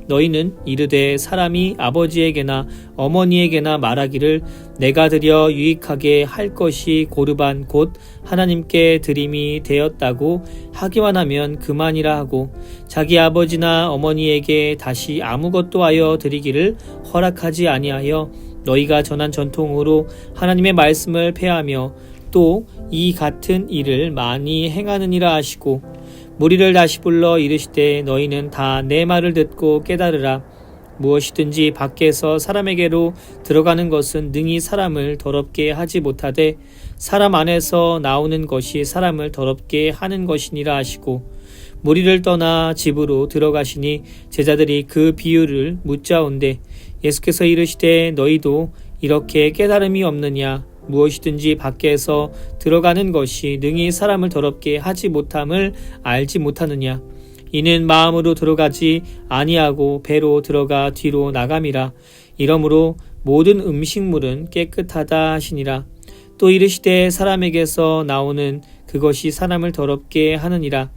너희는 이르되 사람이 아버지에게나 어머니에게나 말하기를 내가 드려 유익하게 할 것이 고르반 곧 하나님께 드림이 되었다고 하기만 하면 그만이라 하고 자기 아버지나 어머니에게 다시 아무것도 하여 드리기를 허락하지 아니하여 너희가 전한 전통으로 하나님의 말씀을 폐하며 또 이 같은 일을 많이 행하느니라 하시고 무리를 다시 불러 이르시되 너희는 다 내 말을 듣고 깨달으라. 무엇이든지 밖에서 사람에게로 들어가는 것은 능히 사람을 더럽게 하지 못하되 사람 안에서 나오는 것이 사람을 더럽게 하는 것이니라 하시고 무리를 떠나 집으로 들어가시니 제자들이 그 비유를 묻자온대 예수께서 이르시되 너희도 이렇게 깨달음이 없느냐? 무엇이든지 밖에서 들어가는 것이 능히 사람을 더럽게 하지 못함을 알지 못하느냐? 이는 마음으로 들어가지 아니하고 배로 들어가 뒤로 나감이라. 이러므로 모든 음식물은 깨끗하다 하시니라. 또 이르시되 사람에게서 나오는 그것이 사람을 더럽게 하느니라.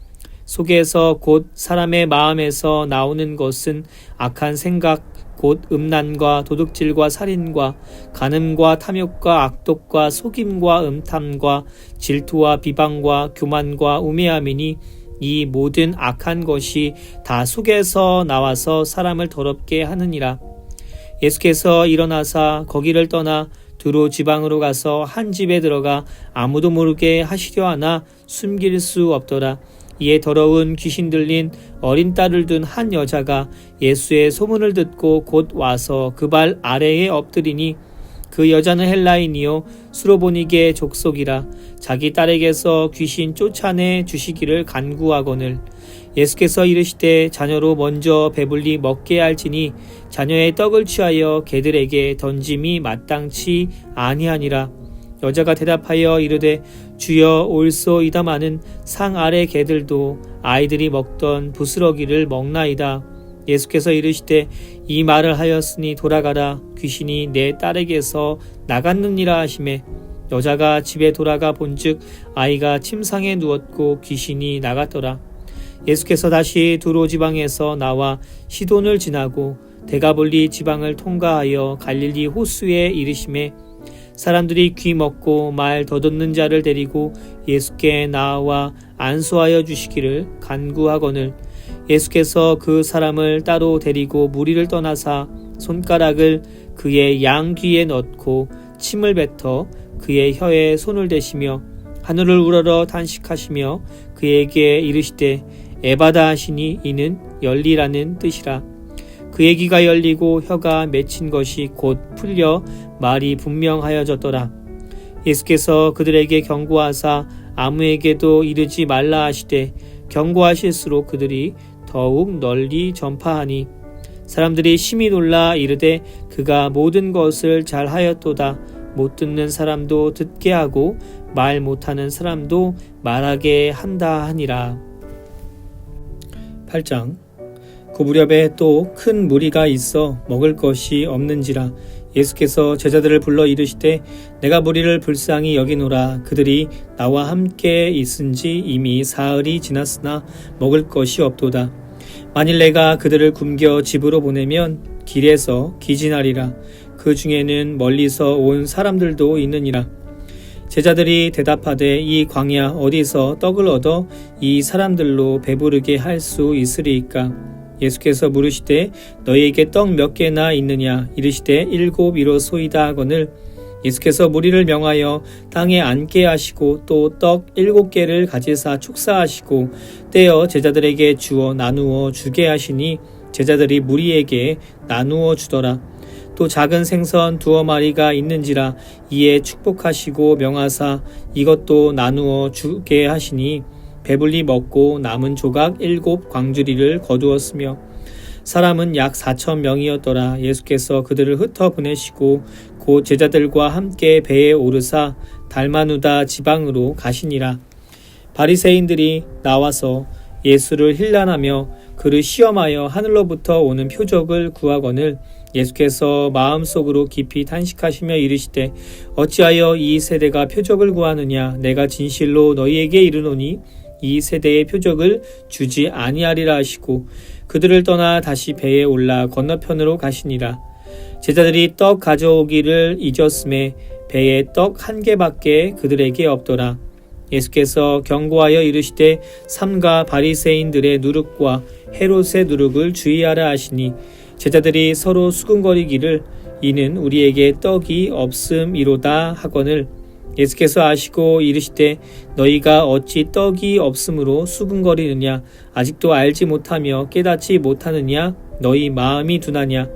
속에서 곧 사람의 마음에서 나오는 것은 악한 생각 곧 음란과 도둑질과 살인과 간음과 탐욕과 악독과 속임과 음탐과 질투와 비방과 교만과 우매함이니 이 모든 악한 것이 다 속에서 나와서 사람을 더럽게 하느니라. 예수께서 일어나사 거기를 떠나 두로 지방으로 가서 한 집에 들어가 아무도 모르게 하시려 하나 숨길 수 없더라. 이에 더러운 귀신 들린 어린 딸을 둔 한 여자가 예수의 소문을 듣고 곧 와서 그 발 아래에 엎드리니 그 여자는 헬라인이요 수로보니게 족속이라. 자기 딸에게서 귀신 쫓아내 주시기를 간구하거늘 예수께서 이르시되 자녀로 먼저 배불리 먹게 할지니 자녀의 떡을 취하여 개들에게 던짐이 마땅치 아니하니라. 여자가 대답하여 이르되 주여 올소이다마는 상 아래 개들도 아이들이 먹던 부스러기를 먹나이다. 예수께서 이르시되 이 말을 하였으니 돌아가라. 귀신이 내 딸에게서 나갔느니라 하시매 여자가 집에 돌아가 본즉 아이가 침상에 누웠고 귀신이 나갔더라. 예수께서 다시 두로 지방에서 나와 시돈을 지나고 데가볼리 지방을 통과하여 갈릴리 호수에 이르심에 사람들이 귀 먹고 말 더듬는 자를 데리고 예수께 나와 안수하여 주시기를 간구하거늘 예수께서 그 사람을 따로 데리고 무리를 떠나사 손가락을 그의 양 귀에 넣고 침을 뱉어 그의 혀에 손을 대시며 하늘을 우러러 탄식하시며 그에게 이르시되 에바다 하시니 이는 열리라는 뜻이라. 그의 귀가 열리고 혀가 맺힌 것이 곧 풀려 말이 분명하여졌더라. 예수께서 그들에게 경고하사 아무에게도 이르지 말라 하시되 경고하실수록 그들이 더욱 널리 전파하니 사람들이 심히 놀라 이르되 그가 모든 것을 잘하였도다. 못 듣는 사람도 듣게 하고 말 못하는 사람도 말하게 한다 하니라. 8장. 그 무렵에 또 큰 무리가 있어 먹을 것이 없는지라 예수께서 제자들을 불러 이르시되 내가 무리를 불쌍히 여기노라. 그들이 나와 함께 있은지 이미 사흘이 지났으나 먹을 것이 없도다. 만일 내가 그들을 굶겨 집으로 보내면 길에서 기진하리라. 그 중에는 멀리서 온 사람들도 있느니라. 제자들이 대답하되 이 광야 어디서 떡을 얻어 이 사람들로 배부르게 할 수 있으리이까? 예수께서 물으시되 너희에게 떡 몇 개나 있느냐? 이르시되 7이로소이다 하거늘 예수께서 무리를 명하여 땅에 앉게 하시고 또 떡 7개를 가지사 축사하시고 떼어 제자들에게 주어 나누어 주게 하시니 제자들이 무리에게 나누어 주더라. 또 작은 생선 2마리가 있는지라 이에 축복하시고 명하사 이것도 나누어 주게 하시니 배불리 먹고 남은 조각 7광주리를 거두었으며 사람은 약 4,000명이었더라. 예수께서 그들을 흩어 보내시고 곧 제자들과 함께 배에 오르사 달마누다 지방으로 가시니라. 바리새인들이 나와서 예수를 힐난하며 그를 시험하여 하늘로부터 오는 표적을 구하거늘 예수께서 마음속으로 깊이 탄식하시며 이르시되 어찌하여 이 세대가 표적을 구하느냐? 내가 진실로 너희에게 이르노니 이 세대의 표적을 주지 아니하리라 하시고 그들을 떠나 다시 배에 올라 건너편으로 가시니라. 제자들이 떡 가져오기를 잊었음에 배에 떡 1개밖에 그들에게 없더라. 예수께서 경고하여 이르시되 삼가 바리새인들의 누룩과 헤롯의 누룩을 주의하라 하시니 제자들이 서로 수군거리기를 이는 우리에게 떡이 없음이로다 하거늘 예수께서 아시고 이르시되 너희가 어찌 떡이 없음으로 수군거리느냐? 아직도 알지 못하며 깨닫지 못하느냐? 너희 마음이 둔하냐?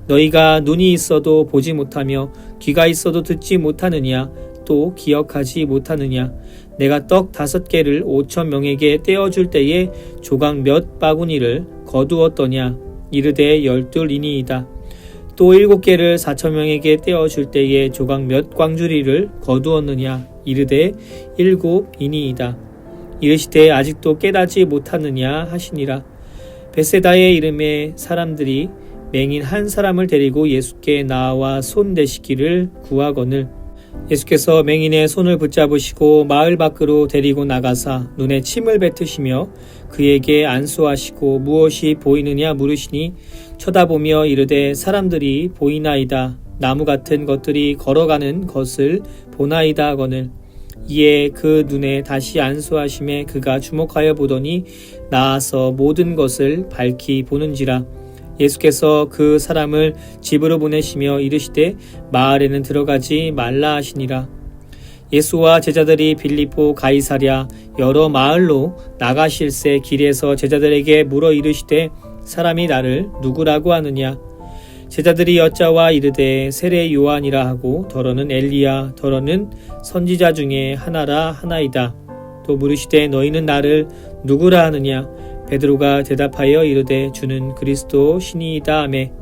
너희가 눈이 있어도 보지 못하며 귀가 있어도 듣지 못하느냐? 또 기억하지 못하느냐? 내가 떡 5개를 5,000명에게 떼어줄 때에 조각 몇 바구니를 거두었더냐? 이르되 12이니이다. 또 7개를 4,000명에게 떼어줄 때에 조각 몇 광주리를 거두었느냐? 이르되 7이니이다. 이르시되 아직도 깨닫지 못하느냐 하시니라. 벳세다의 이름의 사람들이 맹인 한 사람을 데리고 예수께 나와 손 대시기를 구하거늘 예수께서 맹인의 손을 붙잡으시고 마을 밖으로 데리고 나가사 눈에 침을 뱉으시며 그에게 안수하시고 무엇이 보이느냐 물으시니 쳐다보며 이르되 사람들이 보이나이다. 나무 같은 것들이 걸어가는 것을 보나이다 하거늘 이에 그 눈에 다시 안수하심에 그가 주목하여 보더니 나아서 모든 것을 밝히 보는지라. 예수께서 그 사람을 집으로 보내시며 이르시되 마을에는 들어가지 말라 하시니라. 예수와 제자들이 빌립보 가이사랴 여러 마을로 나가실새 길에서 제자들에게 물어 이르시되 사람이 나를 누구라고 하느냐? 제자들이 여짜와 이르되 세례 요한이라 하고 더러는 엘리야 더러는 선지자 중에 하나라 하나이다. 또 물으시되 너희는 나를 누구라 하느냐? 베드로가 대답하여 이르되 주는 그리스도 신이이다 하매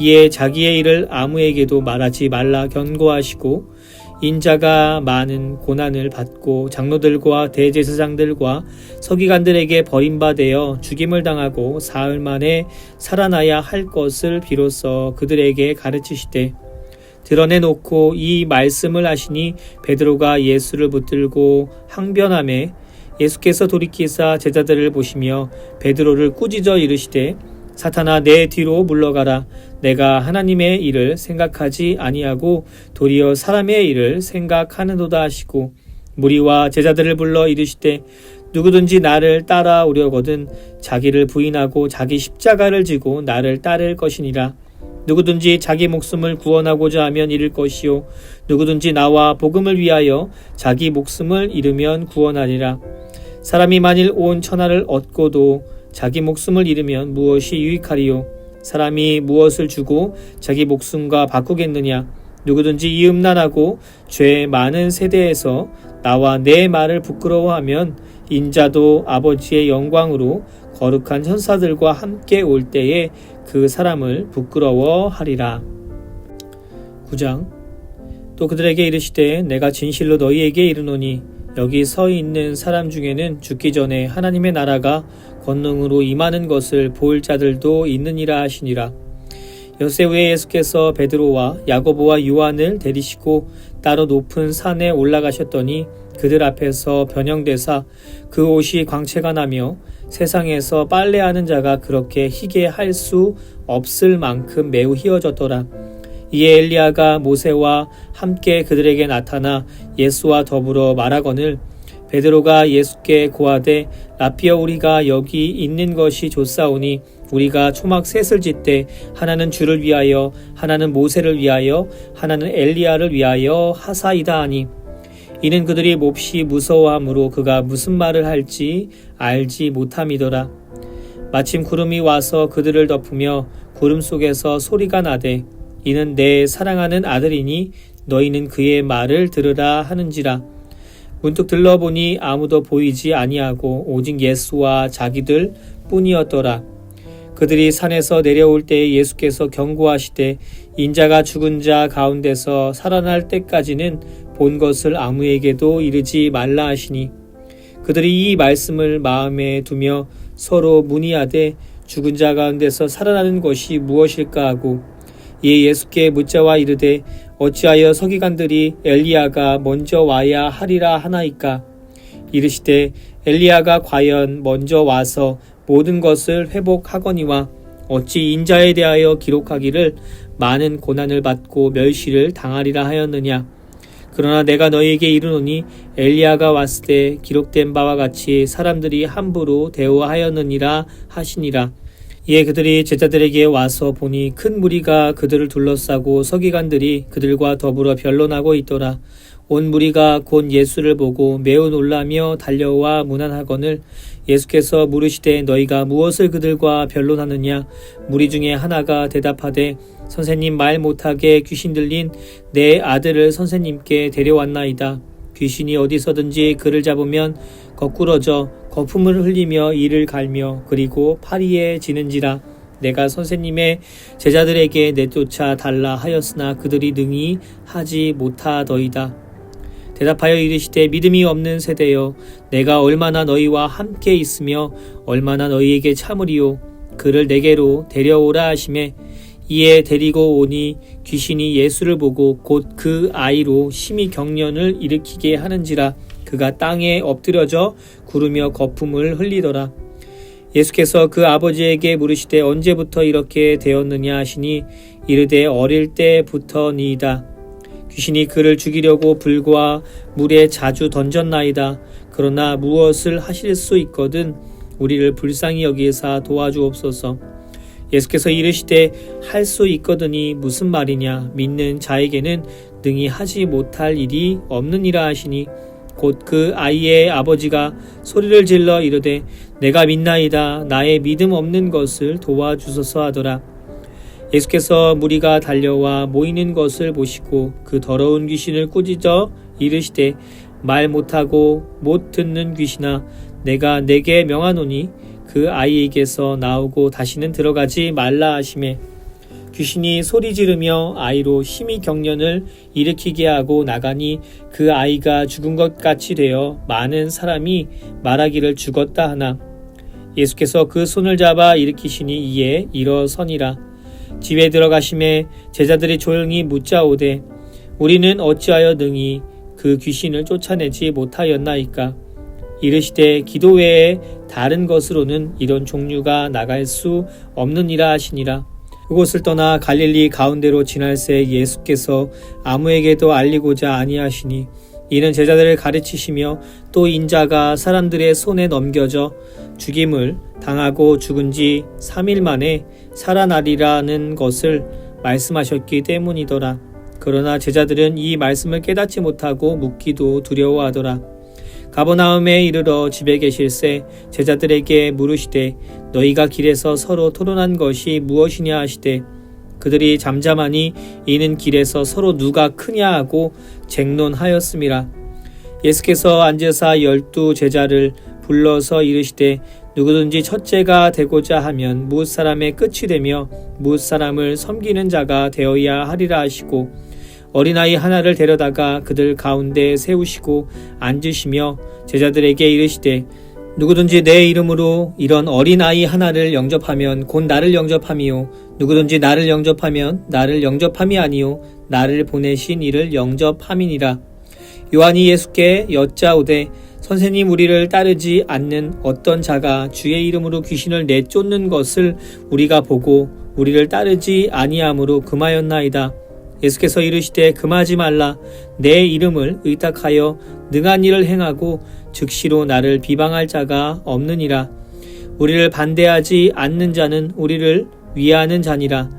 이에 자기의 일을 아무에게도 말하지 말라 경고하시고 인자가 많은 고난을 받고 장로들과 대제사장들과 서기관들에게 버림받아 죽임을 당하고 사흘 만에 살아나야 할 것을 비로소 그들에게 가르치시되 드러내놓고 이 말씀을 하시니 베드로가 예수를 붙들고 항변하매 예수께서 돌이키사 제자들을 보시며 베드로를 꾸짖어 이르시되 사탄아 내 뒤로 물러가라. 내가 하나님의 일을 생각하지 아니하고 도리어 사람의 일을 생각하는도다 하시고 무리와 제자들을 불러 이르시되 누구든지 나를 따라오려거든 자기를 부인하고 자기 십자가를 지고 나를 따를 것이니라. 누구든지 자기 목숨을 구원하고자 하면 잃을 것이요 누구든지 나와 복음을 위하여 자기 목숨을 잃으면 구원하리라. 사람이 만일 온 천하를 얻고도 자기 목숨을 잃으면 무엇이 유익하리요? 사람이 무엇을 주고 자기 목숨과 바꾸겠느냐? 누구든지 이 음란하고 죄 많은 세대에서 나와 내 말을 부끄러워하면 인자도 아버지의 영광으로 거룩한 천사들과 함께 올 때에 그 사람을 부끄러워하리라. 9장. 또 그들에게 이르시되 내가 진실로 너희에게 이르노니 여기 서 있는 사람 중에는 죽기 전에 하나님의 나라가 권능으로 임하는 것을 볼 자들도 있느니라 하시니라. 엿새 후에 예수께서 베드로와 야고보와 요한을 데리시고 따로 높은 산에 올라가셨더니 그들 앞에서 변형되사 그 옷이 광채가 나며 세상에서 빨래하는 자가 그렇게 희게 할 수 없을 만큼 매우 희어졌더라. 이에 엘리야가 모세와 함께 그들에게 나타나 예수와 더불어 말하거늘 베드로가 예수께 고하되 라피어 우리가 여기 있는 것이 좋사오니 우리가 초막 셋을 짓되 하나는 주를 위하여 하나는 모세를 위하여 하나는 엘리야를 위하여 하사이다 하니 이는 그들이 몹시 무서워하므로 그가 무슨 말을 할지 알지 못함이더라. 마침 구름이 와서 그들을 덮으며 구름 속에서 소리가 나되 이는 내 사랑하는 아들이니 너희는 그의 말을 들으라 하는지라. 문득 들러보니 아무도 보이지 아니하고 오직 예수와 자기들 뿐이었더라. 그들이 산에서 내려올 때에 예수께서 경고하시되 인자가 죽은 자 가운데서 살아날 때까지는 본 것을 아무에게도 이르지 말라 하시니 그들이 이 말씀을 마음에 두며 서로 문의하되 죽은 자 가운데서 살아나는 것이 무엇일까 하고 이에 예수께 묻자와 이르되 어찌하여 서기관들이 엘리야가 먼저 와야 하리라 하나이까? 이르시되 엘리야가 과연 먼저 와서 모든 것을 회복하거니와 어찌 인자에 대하여 기록하기를 많은 고난을 받고 멸시를 당하리라 하였느냐? 그러나 내가 너희에게 이르노니 엘리야가 왔을 때 기록된 바와 같이 사람들이 함부로 대우하였느니라 하시니라. 이에 그들이 제자들에게 와서 보니 큰 무리가 그들을 둘러싸고 서기관들이 그들과 더불어 변론하고 있더라. 온 무리가 곧 예수를 보고 매우 놀라며 달려와 문안하거늘 예수께서 물으시되 너희가 무엇을 그들과 변론하느냐? 무리 중에 하나가 대답하되 선생님 말 못하게 귀신 들린 내 아들을 선생님께 데려왔나이다. 귀신이 어디서든지 그를 잡으면 거꾸러져 거품을 흘리며 이를 갈며 그리고 파리에 지는지라. 내가 선생님의 제자들에게 내쫓아 달라 하였으나 그들이 능히 하지 못하더이다. 대답하여 이르시되 믿음이 없는 세대여 내가 얼마나 너희와 함께 있으며 얼마나 너희에게 참으리요. 그를 내게로 데려오라 하시매 이에 데리고 오니 귀신이 예수를 보고 곧 그 아이로 심히 경련을 일으키게 하는지라. 그가 땅에 엎드려져 구르며 거품을 흘리더라. 예수께서 그 아버지에게 물으시되 언제부터 이렇게 되었느냐 하시니 이르되 어릴 때부터니이다. 귀신이 그를 죽이려고 불과 물에 자주 던졌나이다. 그러나 무엇을 하실 수 있거든 우리를 불쌍히 여기사 도와주옵소서. 예수께서 이르시되 할 수 있거든이 무슨 말이냐? 믿는 자에게는 능히 하지 못할 일이 없느니라 하시니 곧 그 아이의 아버지가 소리를 질러 이르되 내가 믿나이다. 나의 믿음 없는 것을 도와주소서 하더라. 예수께서 무리가 달려와 모이는 것을 보시고 그 더러운 귀신을 꾸짖어 이르시되 말 못하고 못 듣는 귀신아 내가 내게 명하노니 그 아이에게서 나오고 다시는 들어가지 말라 하시매 귀신이 소리 지르며 아이로 심히 경련을 일으키게 하고 나가니 그 아이가 죽은 것 같이 되어 많은 사람이 말하기를 죽었다 하나 예수께서 그 손을 잡아 일으키시니 이에 일어서니라. 집에 들어가심에 제자들이 조용히 묻자오되 우리는 어찌하여 능히 그 귀신을 쫓아내지 못하였나이까. 이르시되 기도 외에 다른 것으로는 이런 종류가 나갈 수 없느니라 하시니라. 그곳을 떠나 갈릴리 가운데로 지날새 예수께서 아무에게도 알리고자 아니하시니 이는 제자들을 가르치시며 또 인자가 사람들의 손에 넘겨져 죽임을 당하고 죽은 지 3일 만에 살아나리라는 것을 말씀하셨기 때문이더라. 그러나 제자들은 이 말씀을 깨닫지 못하고 묻기도 두려워하더라. 가버나움에 이르러 집에 계실새 제자들에게 물으시되 너희가 길에서 서로 토론한 것이 무엇이냐 하시되 그들이 잠잠하니 이는 길에서 서로 누가 크냐 하고 쟁론하였음이라. 예수께서 앉으사 12 제자를 불러서 이르시되 누구든지 첫째가 되고자 하면 무엇 사람의 끝이 되며 무엇 사람을 섬기는 자가 되어야 하리라 하시고 어린아이 하나를 데려다가 그들 가운데 세우시고 앉으시며 제자들에게 이르시되 누구든지 내 이름으로 이런 어린아이 하나를 영접하면 곧 나를 영접함이요 누구든지 나를 영접하면 나를 영접함이 아니요 나를 보내신 이를 영접함이니라. 요한이 예수께 여짜오되 선생님 우리를 따르지 않는 어떤 자가 주의 이름으로 귀신을 내쫓는 것을 우리가 보고 우리를 따르지 아니함으로 금하였나이다. 예수께서 이르시되 금하지 말라. 내 이름을 의탁하여 능한 일을 행하고 즉시로 나를 비방할 자가 없느니라. 우리를 반대하지 않는 자는 우리를 위하는 자니라.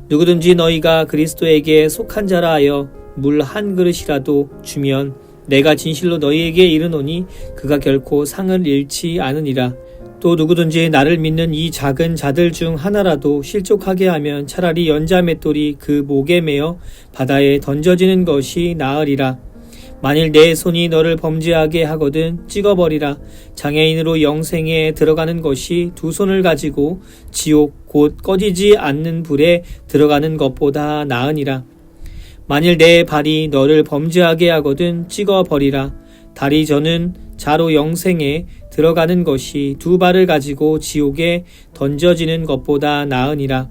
누구든지 너희가 그리스도에게 속한 자라 하여 물 한 그릇이라도 주면 내가 진실로 너희에게 이르노니 그가 결코 상을 잃지 않으니라. 또 누구든지 나를 믿는 이 작은 자들 중 하나라도 실족하게 하면 차라리 연자 맷돌이 그 목에 매어 바다에 던져지는 것이 나으리라. 만일 내 손이 너를 범죄하게 하거든 찍어버리라. 장애인으로 영생에 들어가는 것이 2 손을 가지고 지옥 곧 꺼지지 않는 불에 들어가는 것보다 나으니라. 만일 내 발이 너를 범죄하게 하거든 찍어버리라. 다리 저는 자로 영생에 들어가는 것이 2 발을 가지고 지옥에 던져지는 것보다 나으니라.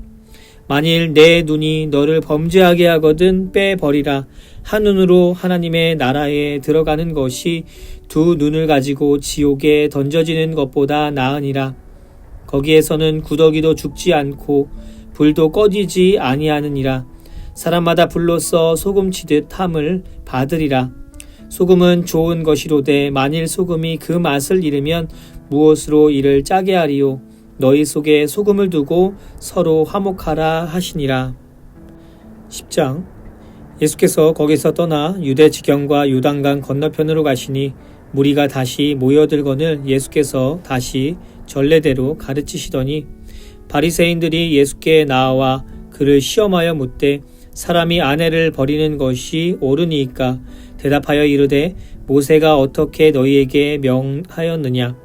만일 내 눈이 너를 범죄하게 하거든 빼버리라. 한 눈으로 하나님의 나라에 들어가는 것이 2 눈을 가지고 지옥에 던져지는 것보다 나으니라. 거기에서는 구더기도 죽지 않고 불도 꺼지지 아니하느니라. 사람마다 불로써 소금치듯 함을 받으리라. 소금은 좋은 것이로되 만일 소금이 그 맛을 잃으면 무엇으로 이를 짜게 하리요. 너희 속에 소금을 두고 서로 화목하라 하시니라. 10장. 예수께서 거기서 떠나 유대 지경과 요단강 건너편으로 가시니 무리가 다시 모여들거늘 예수께서 다시 전례대로 가르치시더니 바리새인들이 예수께 나와 그를 시험하여 묻되 사람이 아내를 버리는 것이 옳으니이까. 대답하여 이르되 모세가 어떻게 너희에게 명하였느냐.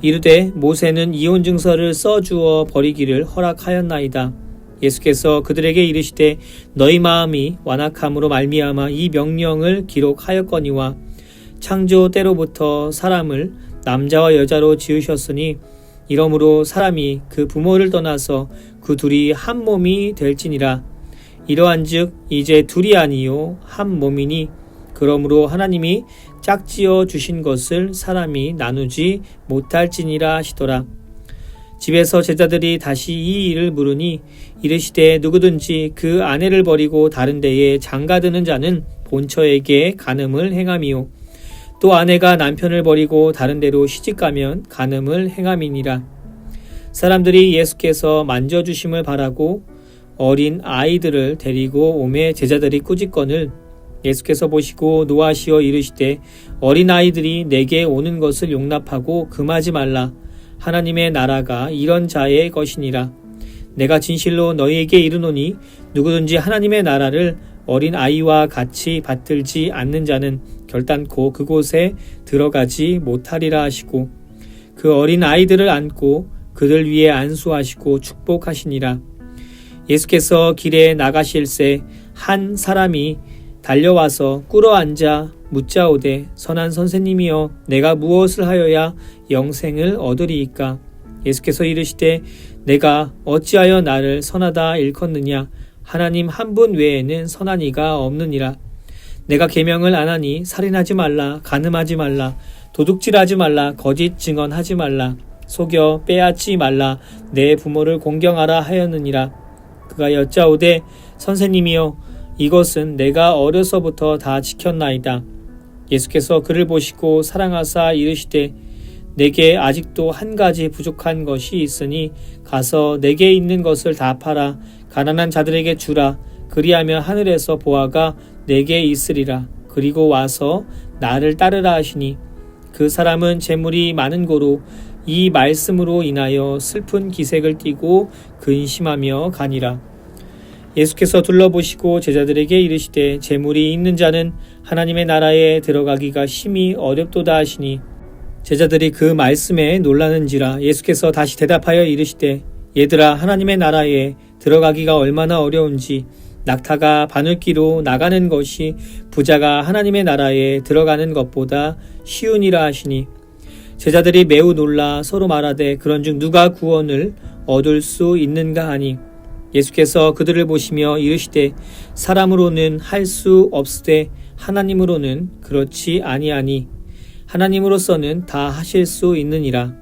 이르되 모세는 이혼 증서를 써주어 버리기를 허락하였나이다. 예수께서 그들에게 이르시되 너희 마음이 완악함으로 말미암아 이 명령을 기록하였거니와 창조 때로부터 사람을 남자와 여자로 지으셨으니 이러므로 사람이 그 부모를 떠나서 그 둘이 한 몸이 될지니라. 이러한즉 이제 둘이 아니요 한 몸이니 그러므로 하나님이 짝지어 주신 것을 사람이 나누지 못할지니라 하시더라. 집에서 제자들이 다시 이 일을 물으니 이르시되 누구든지 그 아내를 버리고 다른 데에 장가드는 자는 본처에게 간음을 행함이요 또 아내가 남편을 버리고 다른 데로 시집가면 간음을 행함이니라. 사람들이 예수께서 만져주심을 바라고 어린 아이들을 데리고 오매 제자들이 꾸짖거늘 예수께서 보시고 노하시어 이르시되 어린 아이들이 내게 오는 것을 용납하고 금하지 말라. 하나님의 나라가 이런 자의 것이니라. 내가 진실로 너희에게 이르노니 누구든지 하나님의 나라를 어린 아이와 같이 받들지 않는 자는 결단코 그곳에 들어가지 못하리라 하시고 그 어린 아이들을 안고 그들 위에 안수하시고 축복하시니라. 예수께서 길에 나가실새 한 사람이 달려와서 꿇어앉아 묻자오되 선한 선생님이여 내가 무엇을 하여야 영생을 얻으리이까. 예수께서 이르시되 내가 어찌하여 나를 선하다 일컫느냐. 하나님 한 분 외에는 선한 이가 없느니라. 내가 계명을 안 하니 살인하지 말라, 간음하지 말라, 도둑질하지 말라, 거짓 증언하지 말라, 속여 빼앗지 말라, 내 부모를 공경하라 하였느니라. 그가 여짜오되 선생님이여 이것은 내가 어려서부터 다 지켰나이다. 예수께서 그를 보시고 사랑하사 이르시되 내게 아직도 한 가지 부족한 것이 있으니 가서 내게 있는 것을 다 팔아 가난한 자들에게 주라. 그리하면 하늘에서 보화가 내게 있으리라. 그리고 와서 나를 따르라 하시니 그 사람은 재물이 많은 고로 이 말씀으로 인하여 슬픈 기색을 띠고 근심하며 가니라. 예수께서 둘러보시고 제자들에게 이르시되 재물이 있는 자는 하나님의 나라에 들어가기가 심히 어렵도다 하시니 제자들이 그 말씀에 놀라는지라. 예수께서 다시 대답하여 이르시되 얘들아 하나님의 나라에 들어가기가 얼마나 어려운지 낙타가 바늘기로 나가는 것이 부자가 하나님의 나라에 들어가는 것보다 쉬우니라 하시니 제자들이 매우 놀라 서로 말하되 그런즉 누가 구원을 얻을 수 있는가 하니 예수께서 그들을 보시며 이르시되 사람으로는 할 수 없으되 하나님으로는 그렇지 아니하니 하나님으로서는 다 하실 수 있느니라.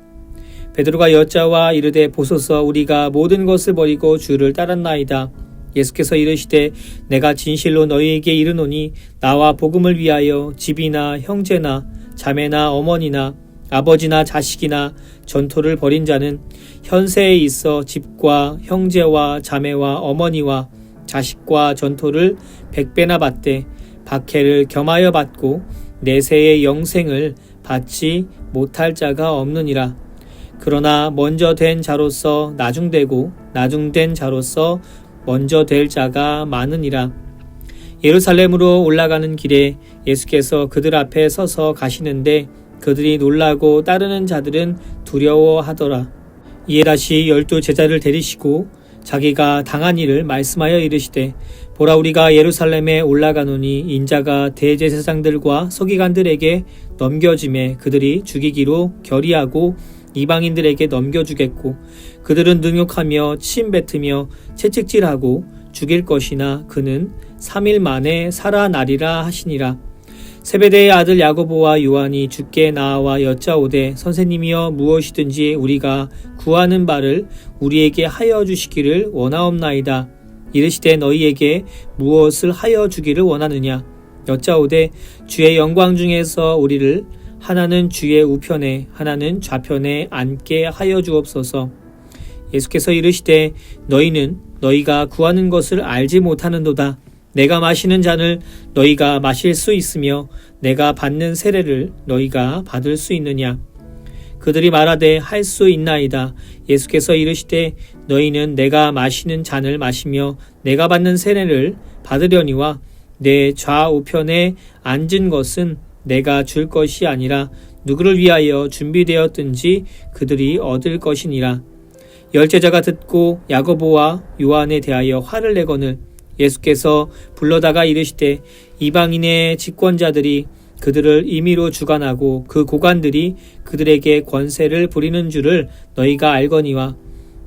베드로가 여짜와 이르되 보소서 우리가 모든 것을 버리고 주를 따랐나이다. 예수께서 이르시되 내가 진실로 너희에게 이르노니 나와 복음을 위하여 집이나 형제나 자매나 어머니나 아버지나 자식이나 전토를 벌인 자는 현세에 있어 집과 형제와 자매와 어머니와 자식과 전토를 100배나 받되 박해를 겸하여 받고 내세의 영생을 받지 못할 자가 없느니라. 그러나 먼저 된 자로서 나중되고 나중된 자로서 먼저 될 자가 많으니라. 예루살렘으로 올라가는 길에 예수께서 그들 앞에 서서 가시는데 그들이 놀라고 따르는 자들은 두려워하더라. 이에 다시 12 제자를 데리시고 자기가 당한 일을 말씀하여 이르시되 보라 우리가 예루살렘에 올라가노니 인자가 대제사장들과 서기관들에게 넘겨짐에 그들이 죽이기로 결의하고 이방인들에게 넘겨주겠고 그들은 능욕하며 침 뱉으며 채찍질하고 죽일 것이나 그는 3일 만에 살아나리라 하시니라. 세베대의 아들 야고보와 요한이 주께 나와 여짜오되 선생님이여 무엇이든지 우리가 구하는 바를 우리에게 하여 주시기를 원하옵나이다. 이르시되 너희에게 무엇을 하여 주기를 원하느냐. 여짜오되 주의 영광 중에서 우리를 하나는 주의 우편에 하나는 좌편에 앉게 하여 주옵소서. 예수께서 이르시되 너희는 너희가 구하는 것을 알지 못하는도다. 내가 마시는 잔을 너희가 마실 수 있으며 내가 받는 세례를 너희가 받을 수 있느냐. 그들이 말하되 할 수 있나이다. 예수께서 이르시되 너희는 내가 마시는 잔을 마시며 내가 받는 세례를 받으려니와 내 좌우편에 앉은 것은 내가 줄 것이 아니라 누구를 위하여 준비되었든지 그들이 얻을 것이니라. 열제자가 듣고 야고보와 요한에 대하여 화를 내거늘 예수께서 불러다가 이르시되 이방인의 집권자들이 그들을 임의로 주관하고 그 고관들이 그들에게 권세를 부리는 줄을 너희가 알거니와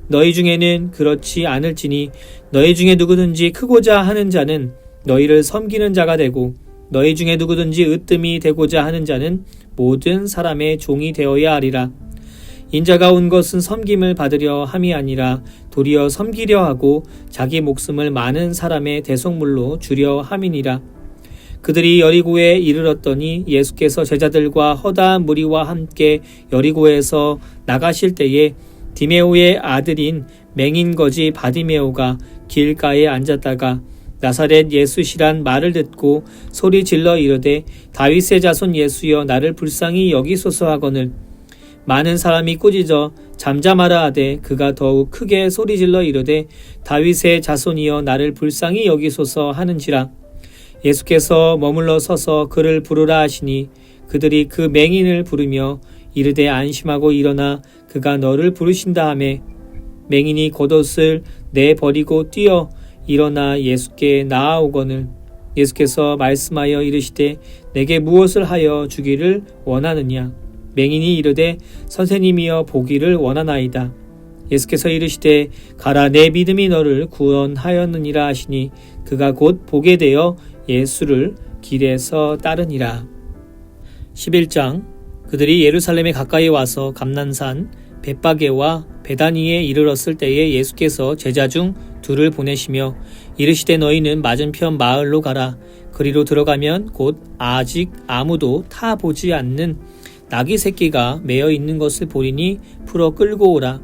너희 중에는 그렇지 않을지니 너희 중에 누구든지 크고자 하는 자는 너희를 섬기는 자가 되고 너희 중에 누구든지 으뜸이 되고자 하는 자는 모든 사람의 종이 되어야 하리라. 인자가 온 것은 섬김을 받으려 함이 아니라 도리어 섬기려 하고 자기 목숨을 많은 사람의 대속물로 주려 함이니라. 그들이 여리고에 이르렀더니 예수께서 제자들과 허다한 무리와 함께 여리고에서 나가실 때에 디메오의 아들인 맹인거지 바디메오가 길가에 앉았다가 나사렛 예수시란 말을 듣고 소리 질러 이르되 다윗의 자손 예수여 나를 불쌍히 여기소서 하거늘 많은 사람이 꾸짖어 잠잠하라 하되 그가 더욱 크게 소리질러 이르되 다윗의 자손이여 나를 불쌍히 여기소서 하는지라. 예수께서 머물러 서서 그를 부르라 하시니 그들이 그 맹인을 부르며 이르되 안심하고 일어나 그가 너를 부르신다 하매 맹인이 겉옷을 내버리고 뛰어 일어나 예수께 나아오거늘 예수께서 말씀하여 이르시되 내게 무엇을 하여 주기를 원하느냐. 맹인이 이르되 선생님이여 보기를 원하나이다. 예수께서 이르시되 가라 내 믿음이 너를 구원하였느니라 하시니 그가 곧 보게 되어 예수를 길에서 따르니라. 11장. 그들이 예루살렘에 가까이 와서 감난산 벳바게와 베다니에 이르렀을 때에 예수께서 제자 중 둘을 보내시며 이르시되 너희는 맞은편 마을로 가라. 그리로 들어가면 곧 아직 아무도 타보지 않는 나귀 새끼가 매어 있는 것을 보리니 풀어 끌고 오라.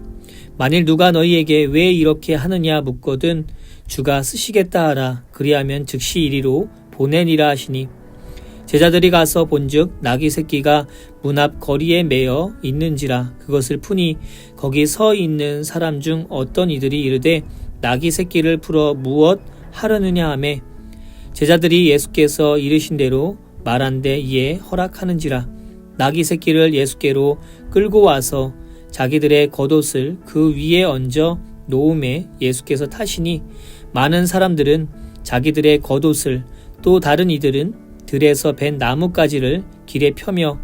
만일 누가 너희에게 왜 이렇게 하느냐 묻거든 주가 쓰시겠다 하라. 그리하면 즉시 이리로 보내니라 하시니 제자들이 가서 본즉 나귀 새끼가 문 앞 거리에 매어 있는지라. 그것을 푸니 거기 서 있는 사람 중 어떤 이들이 이르되 나귀 새끼를 풀어 무엇 하려느냐 하매 제자들이 예수께서 이르신 대로 말한데 이에 허락하는지라. 나귀 새끼를 예수께로 끌고 와서 자기들의 겉옷을 그 위에 얹어 놓음에 예수께서 타시니 많은 사람들은 자기들의 겉옷을 또 다른 이들은 들에서 벤 나뭇가지를 길에 펴며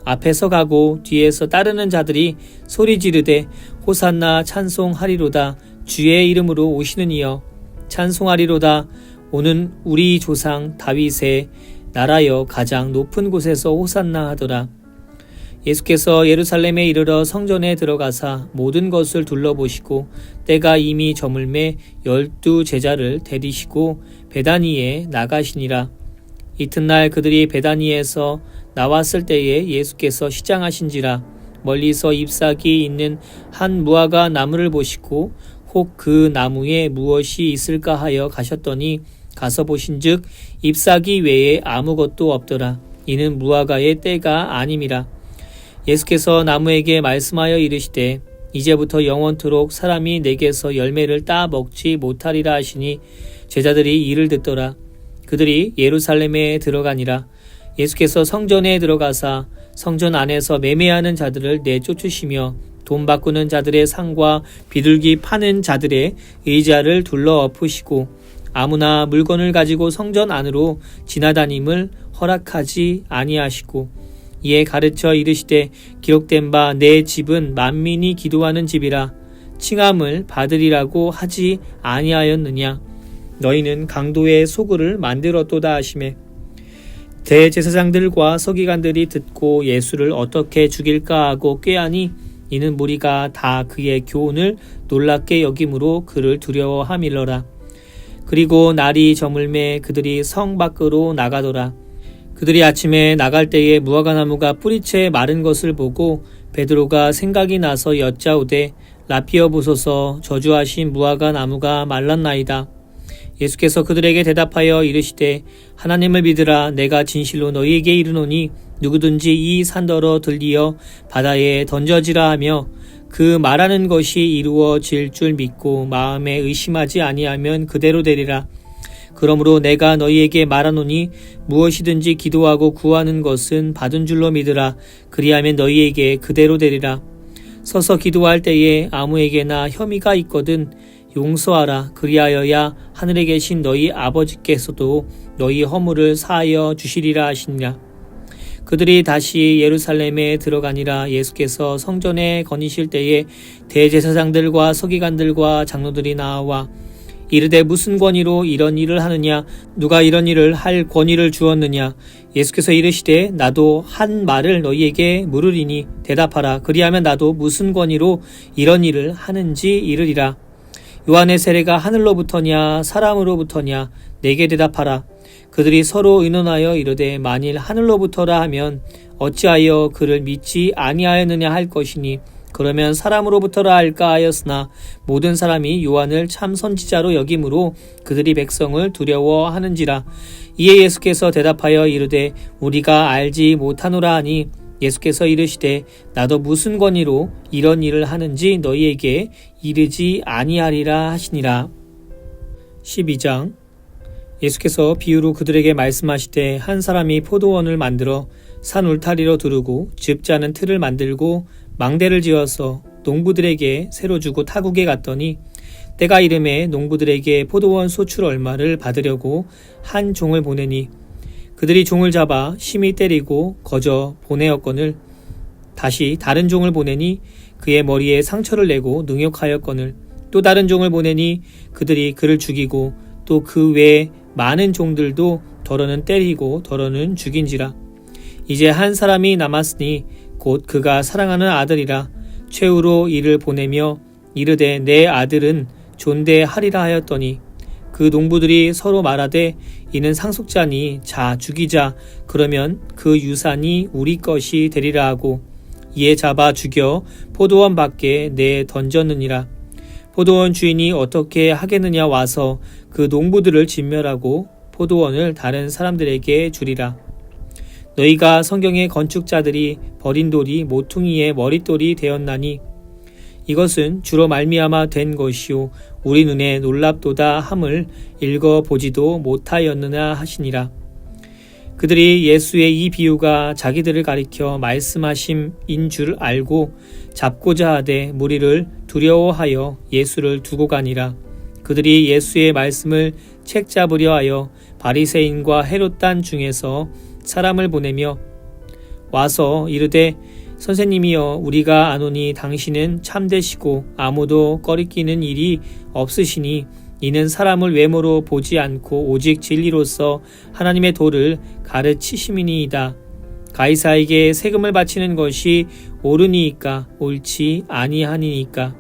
앞에서 가고 뒤에서 따르는 자들이 소리 지르되 호산나 찬송하리로다. 주의 이름으로 오시는 이여 찬송하리로다. 오는 우리 조상 다윗의 나라여 가장 높은 곳에서 호산나 하더라. 예수께서 예루살렘에 이르러 성전에 들어가사 모든 것을 둘러보시고 때가 이미 저물매 12 제자를 데리시고 베다니에 나가시니라. 이튿날 그들이 베다니에서 나왔을 때에 예수께서 시장하신지라. 멀리서 잎사귀 있는 한 무화과 나무를 보시고 혹 그 나무에 무엇이 있을까 하여 가셨더니 가서 보신즉 잎사귀 외에 아무것도 없더라. 이는 무화과의 때가 아님이라. 예수께서 나무에게 말씀하여 이르시되 이제부터 영원토록 사람이 내게서 열매를 따 먹지 못하리라 하시니 제자들이 이를 듣더라. 그들이 예루살렘에 들어가니라. 예수께서 성전에 들어가사 성전 안에서 매매하는 자들을 내쫓으시며 돈 바꾸는 자들의 상과 비둘기 파는 자들의 의자를 둘러 엎으시고 아무나 물건을 가지고 성전 안으로 지나다님을 허락하지 아니하시고 이에 가르쳐 이르시되 기록된 바 내 집은 만민이 기도하는 집이라 칭함을 받으리라고 하지 아니하였느냐. 너희는 강도의 소굴을 만들었도다 하시매 대제사장들과 서기관들이 듣고 예수를 어떻게 죽일까 하고 꾀하니 이는 무리가 다 그의 교훈을 놀랍게 여김으로 그를 두려워함일러라. 그리고 날이 저물매 그들이 성 밖으로 나가더라. 그들이 아침에 나갈 때에 무화과나무가 뿌리채 마른 것을 보고 베드로가 생각이 나서 여짜오되 라피어 보소서 저주하신 무화과나무가 말랐나이다. 예수께서 그들에게 대답하여 이르시되 하나님을 믿으라. 내가 진실로 너희에게 이르노니 누구든지 이 산더러 들리어 바다에 던져지라 하며 그 말하는 것이 이루어질 줄 믿고 마음에 의심하지 아니하면 그대로 되리라. 그러므로 내가 너희에게 말하노니 무엇이든지 기도하고 구하는 것은 받은 줄로 믿으라. 그리하면 너희에게 그대로 되리라. 서서 기도할 때에 아무에게나 혐의가 있거든 용서하라. 그리하여야 하늘에 계신 너희 아버지께서도 너희 허물을 사하여 주시리라 하시니라. 그들이 다시 예루살렘에 들어가니라. 예수께서 성전에 거니실 때에 대제사장들과 서기관들과 장로들이 나와 이르되 무슨 권위로 이런 일을 하느냐? 누가 이런 일을 할 권위를 주었느냐? 예수께서 이르시되 나도 한 말을 너희에게 물으리니 대답하라. 그리하면 나도 무슨 권위로 이런 일을 하는지 이르리라. 요한의 세례가 하늘로부터냐 사람으로부터냐? 내게 대답하라. 그들이 서로 의논하여 이르되 만일 하늘로부터라 하면 어찌하여 그를 믿지 아니하였느냐 할 것이니 그러면 사람으로부터라 할까 하였으나 모든 사람이 요한을 참 선지자로 여김으로 그들이 백성을 두려워하는지라. 이에 예수께서 대답하여 이르되 우리가 알지 못하노라 하니 예수께서 이르시되 나도 무슨 권위로 이런 일을 하는지 너희에게 이르지 아니하리라 하시니라. 12장. 예수께서 비유로 그들에게 말씀하시되 한 사람이 포도원을 만들어 산 울타리로 두르고 즙자는 틀을 만들고 망대를 지어서 농부들에게 새로 주고 타국에 갔더니 때가 이름에 농부들에게 포도원 소출 얼마를 받으려고 한 종을 보내니 그들이 종을 잡아 심히 때리고 거저 보내었거늘 다시 다른 종을 보내니 그의 머리에 상처를 내고 능욕하였거늘 또 다른 종을 보내니 그들이 그를 죽이고 또 그 외에 많은 종들도 더러는 때리고 더러는 죽인지라. 이제 한 사람이 남았으니 곧 그가 사랑하는 아들이라. 최후로 이를 보내며 이르되 내 아들은 존대하리라 하였더니 그 농부들이 서로 말하되 이는 상속자니 자 죽이자. 그러면 그 유산이 우리 것이 되리라 하고 이에 잡아 죽여 포도원 밖에 내 던졌느니라. 포도원 주인이 어떻게 하겠느냐 와서 그 농부들을 진멸하고 포도원을 다른 사람들에게 주리라. 너희가 성경의 건축자들이 버린 돌이 모퉁이의 머릿돌이 되었나니 이것은 주로 말미암아 된 것이요 우리 눈에 놀랍도다 함을 읽어보지도 못하였느냐 하시니라. 그들이 예수의 이 비유가 자기들을 가리켜 말씀하심인 줄 알고 잡고자 하되 무리를 두려워하여 예수를 두고 가니라. 그들이 예수의 말씀을 책잡으려 하여 바리새인과 헤롯단 중에서 사람을 보내며 와서 이르되 선생님이여 우리가 아노니 당신은 참되시고 아무도 꺼리끼는 일이 없으시니 이는 사람을 외모로 보지 않고 오직 진리로서 하나님의 도를 가르치심이니이다. 가이사에게 세금을 바치는 것이 옳으니이까 옳지 아니하니이까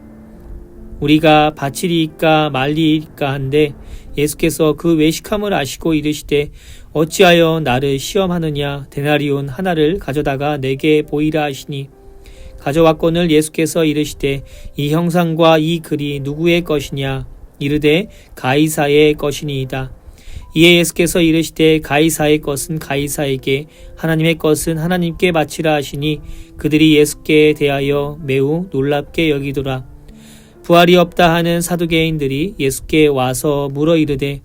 우리가 바치리이까 말리이까 한데 예수께서 그 외식함을 아시고 이르시되 어찌하여 나를 시험하느냐 데나리온 하나를 가져다가 내게 보이라 하시니 가져왔거늘 예수께서 이르시되 이 형상과 이 글이 누구의 것이냐 이르되 가이사의 것이니이다. 이에 예수께서 이르시되 가이사의 것은 가이사에게 하나님의 것은 하나님께 바치라 하시니 그들이 예수께 대하여 매우 놀랍게 여기더라. 부활이 없다 하는 사두개인들이 예수께 와서 물어 이르되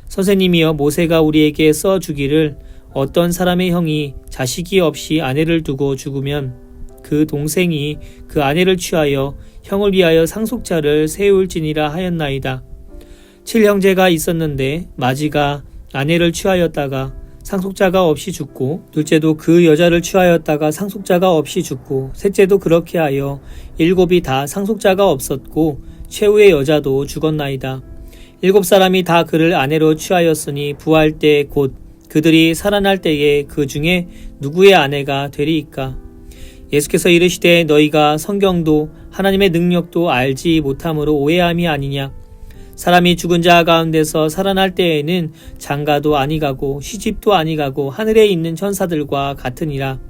선생님이여 모세가 우리에게 써주기를 어떤 사람의 형이 자식이 없이 아내를 두고 죽으면 그 동생이 그 아내를 취하여 형을 위하여 상속자를 세울지니라 하였나이다. 7형제가 있었는데 마지가 아내를 취하였다가 상속자가 없이 죽고 둘째도 그 여자를 취하였다가 상속자가 없이 죽고 셋째도 그렇게 하여 7이 다 상속자가 없었고 최후의 여자도 죽었나이다. 7사람이 다 그를 아내로 취하였으니 부활 때 곧 그들이 살아날 때에 그 중에 누구의 아내가 되리이까. 예수께서 이르시되 너희가 성경도 하나님의 능력도 알지 못함으로 오해함이 아니냐. 사람이 죽은 자 가운데서 살아날 때에는 장가도 아니가고 시집도 아니가고 하늘에 있는 천사들과 같으니라.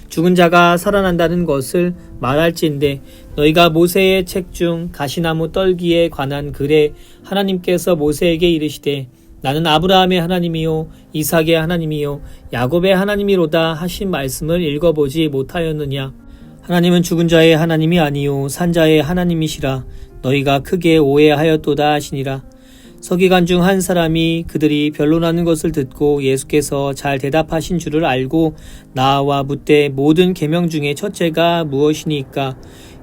죽은 자가 살아난다는 것을 말할진대 너희가 모세의 책 중 가시나무 떨기에 관한 글에 하나님께서 모세에게 이르시되 나는 아브라함의 하나님이요 이삭의 하나님이요 야곱의 하나님이로다 하신 말씀을 읽어보지 못하였느냐. 하나님은 죽은 자의 하나님이 아니요 산 자의 하나님이시라. 너희가 크게 오해하였도다 하시니라. 서기관 중 한 사람이 그들이 변론하는 것을 듣고 예수께서 잘 대답하신 줄을 알고 나와 묻되 모든 계명 중에 첫째가 무엇이니까.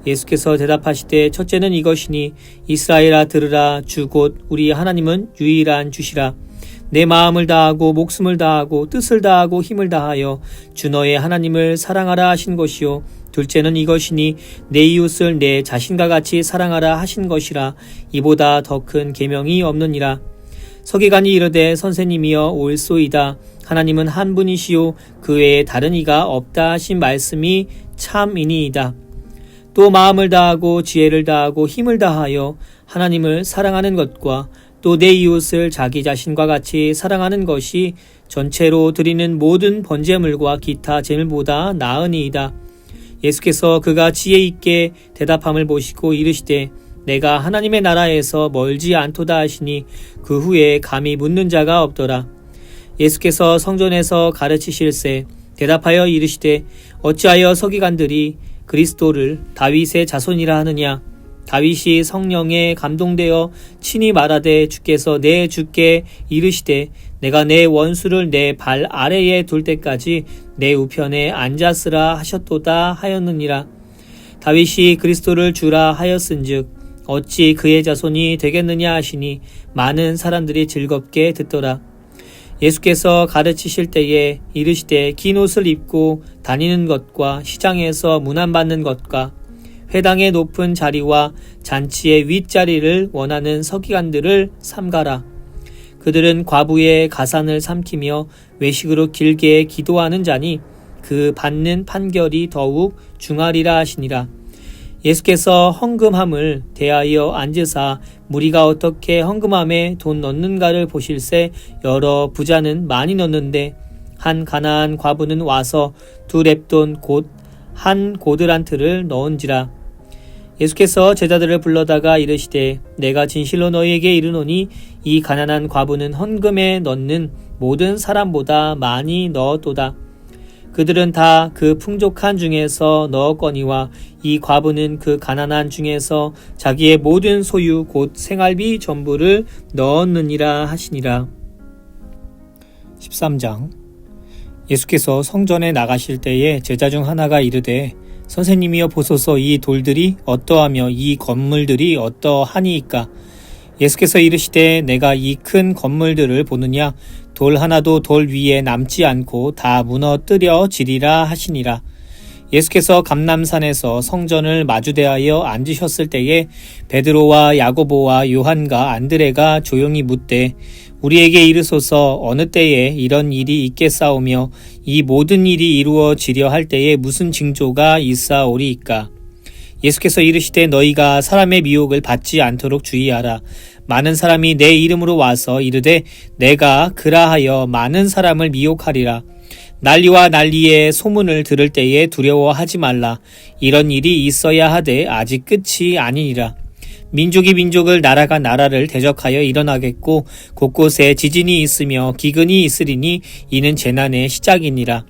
예수께서 대답하시되 첫째는 이것이니 이스라엘아 들으라 주 곧 우리 하나님은 유일한 주시라. 내 마음을 다하고 목숨을 다하고 뜻을 다하고 힘을 다하여 주 너의 하나님을 사랑하라 하신 것이요 둘째는 이것이니 내 이웃을 내 자신과 같이 사랑하라 하신 것이라. 이보다 더 큰 계명이 없느니라. 서기관이 이르되 선생님이여 옳소이다. 하나님은 한 분이시요 그 외에 다른 이가 없다 하신 말씀이 참이니이다. 또 마음을 다하고 지혜를 다하고 힘을 다하여 하나님을 사랑하는 것과 또 내 이웃을 자기 자신과 같이 사랑하는 것이 전체로 드리는 모든 번제물과 기타 제물보다 나으니이다. 예수께서 그가 지혜 있게 대답함을 보시고 이르시되 내가 하나님의 나라에서 멀지 않도다 하시니 그 후에 감히 묻는 자가 없더라. 예수께서 성전에서 가르치실세 대답하여 이르시되 어찌하여 서기관들이 그리스도를 다윗의 자손이라 하느냐. 다윗이 성령에 감동되어 친히 말하되 주께서 내 주께 이르시되 내가 내 원수를 내 발 아래에 둘 때까지 내 우편에 앉았으라 하셨도다 하였느니라. 다윗이 그리스도를 주라 하였은즉 어찌 그의 자손이 되겠느냐 하시니 많은 사람들이 즐겁게 듣더라. 예수께서 가르치실 때에 이르시되 긴 옷을 입고 다니는 것과 시장에서 문안받는 것과 회당의 높은 자리와 잔치의 윗자리를 원하는 서기관들을 삼가라. 그들은 과부의 가산을 삼키며 외식으로 길게 기도하는 자니 그 받는 판결이 더욱 중하리라 하시니라. 예수께서 헌금함을 대하여 앉으사 무리가 어떻게 헌금함에 돈 넣는가를 보실새 여러 부자는 많이 넣는데 한 가나안 과부는 와서 2렙돈 곧 한 고드란트를 넣은지라. 예수께서 제자들을 불러다가 이르시되 내가 진실로 너희에게 이르노니 이 가난한 과부는 헌금에 넣는 모든 사람보다 많이 넣었도다. 그들은 다 그 풍족한 중에서 넣었거니와 이 과부는 그 가난한 중에서 자기의 모든 소유 곧 생활비 전부를 넣었느니라 하시니라. 13장. 예수께서 성전에 나가실 때에 제자 중 하나가 이르되 선생님이여 보소서 이 돌들이 어떠하며 이 건물들이 어떠하니이까. 예수께서 이르시되 내가 이 큰 건물들을 보느냐 돌 하나도 돌 위에 남지 않고 다 무너뜨려지리라 하시니라. 예수께서 감람산에서 성전을 마주대하여 앉으셨을 때에 베드로와 야고보와 요한과 안드레가 조용히 묻되 우리에게 이르소서 어느 때에 이런 일이 있겠사오며 이 모든 일이 이루어지려 할 때에 무슨 징조가 있사오리이까. 예수께서 이르시되 너희가 사람의 미혹을 받지 않도록 주의하라. 많은 사람이 내 이름으로 와서 이르되 내가 그라하여 많은 사람을 미혹하리라. 난리와 난리의 소문을 들을 때에 두려워하지 말라. 이런 일이 있어야 하되 아직 끝이 아니니라. 민족이 민족을 나라가 나라를 대적하여 일어나겠고 곳곳에 지진이 있으며 기근이 있으리니 이는 재난의 시작이니라.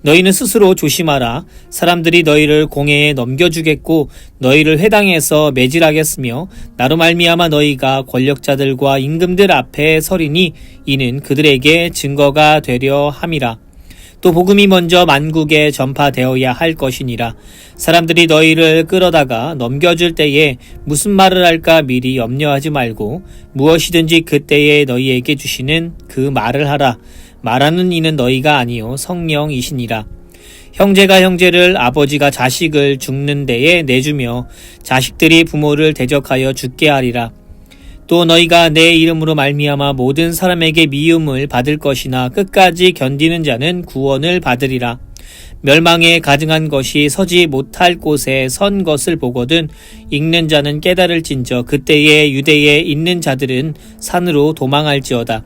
너희는 스스로 조심하라. 사람들이 너희를 공회에 넘겨주겠고 너희를 회당에서 매질하겠으며 나로 말미암아 너희가 권력자들과 임금들 앞에 서리니 이는 그들에게 증거가 되려 함이라. 또 복음이 먼저 만국에 전파되어야 할 것이니라. 사람들이 너희를 끌어다가 넘겨줄 때에 무슨 말을 할까 미리 염려하지 말고 무엇이든지 그때에 너희에게 주시는 그 말을 하라. 말하는 이는 너희가 아니요 성령이시니라. 형제가 형제를 아버지가 자식을 죽는 데에 내주며 자식들이 부모를 대적하여 죽게 하리라. 또 너희가 내 이름으로 말미암아 모든 사람에게 미움을 받을 것이나 끝까지 견디는 자는 구원을 받으리라. 멸망에 가증한 것이 서지 못할 곳에 선 것을 보거든 읽는 자는 깨달을진저 그때에 유대에 있는 자들은 산으로 도망할지어다.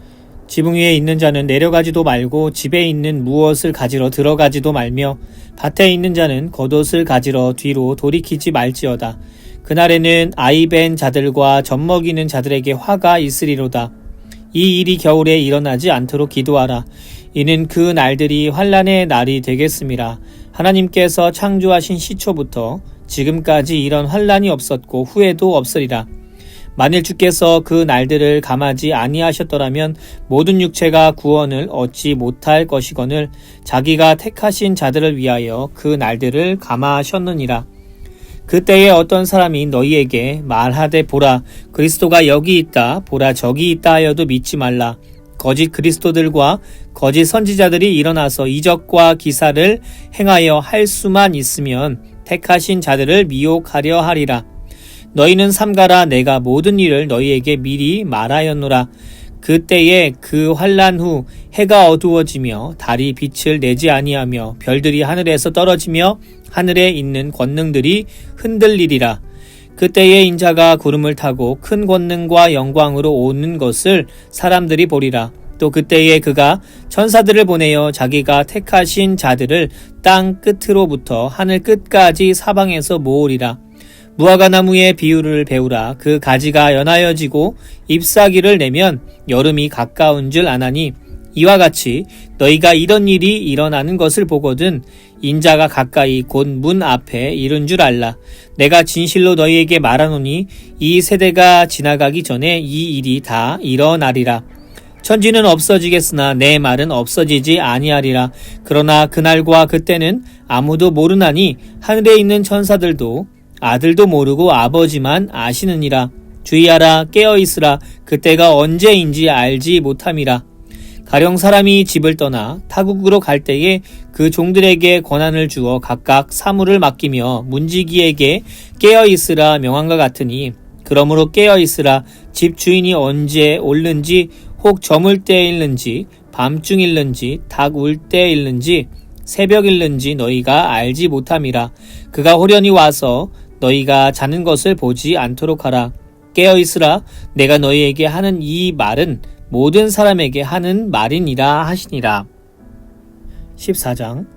지붕 위에 있는 자는 내려가지도 말고 집에 있는 무엇을 가지러 들어가지도 말며 밭에 있는 자는 겉옷을 가지러 뒤로 돌이키지 말지어다. 그날에는 아이벤 자들과 젖먹이는 자들에게 화가 있으리로다. 이 일이 겨울에 일어나지 않도록 기도하라. 이는 그 날들이 환난의 날이 되겠음이라. 하나님께서 창조하신 시초부터 지금까지 이런 환난이 없었고 후에도 없으리라. 만일 주께서 그 날들을 감하지 아니하셨더라면 모든 육체가 구원을 얻지 못할 것이거늘 자기가 택하신 자들을 위하여 그 날들을 감하셨느니라. 그때에 어떤 사람이 너희에게 말하되 보라 그리스도가 여기 있다 보라 저기 있다 하여도 믿지 말라. 거짓 그리스도들과 거짓 선지자들이 일어나서 이적과 기사를 행하여 할 수만 있으면 택하신 자들을 미혹하려 하리라. 너희는 삼가라. 내가 모든 일을 너희에게 미리 말하였노라. 그때에 그 환난 후 해가 어두워지며 달이 빛을 내지 아니하며 별들이 하늘에서 떨어지며 하늘에 있는 권능들이 흔들리리라. 그때에 인자가 구름을 타고 큰 권능과 영광으로 오는 것을 사람들이 보리라. 또 그때에 그가 천사들을 보내어 자기가 택하신 자들을 땅 끝으로부터 하늘 끝까지 사방에서 모으리라. 무화과 나무의 비유를 배우라. 그 가지가 연하여지고 잎사귀를 내면 여름이 가까운 줄 아나니 이와 같이 너희가 이런 일이 일어나는 것을 보거든 인자가 가까이 곧 문 앞에 이른 줄 알라. 내가 진실로 너희에게 말하노니 이 세대가 지나가기 전에 이 일이 다 일어나리라. 천지는 없어지겠으나 내 말은 없어지지 아니하리라. 그러나 그날과 그때는 아무도 모르나니 하늘에 있는 천사들도 아들도 모르고 아버지만 아시느니라. 주의하라. 깨어있으라. 그때가 언제인지 알지 못함이라. 가령 사람이 집을 떠나 타국으로 갈 때에 그 종들에게 권한을 주어 각각 사물을 맡기며 문지기에게 깨어있으라 명함과 같으니, 그러므로 깨어있으라. 집 주인이 언제 올는지, 혹 저물 때에 일는지, 밤중 일는지, 닭 울 때에 일는지, 새벽 일는지 너희가 알지 못함이라. 그가 호련히 와서 너희가 자는 것을 보지 않도록 하라. 깨어있으라. 내가 너희에게 하는 이 말은 모든 사람에게 하는 말이니라 하시니라. 14장.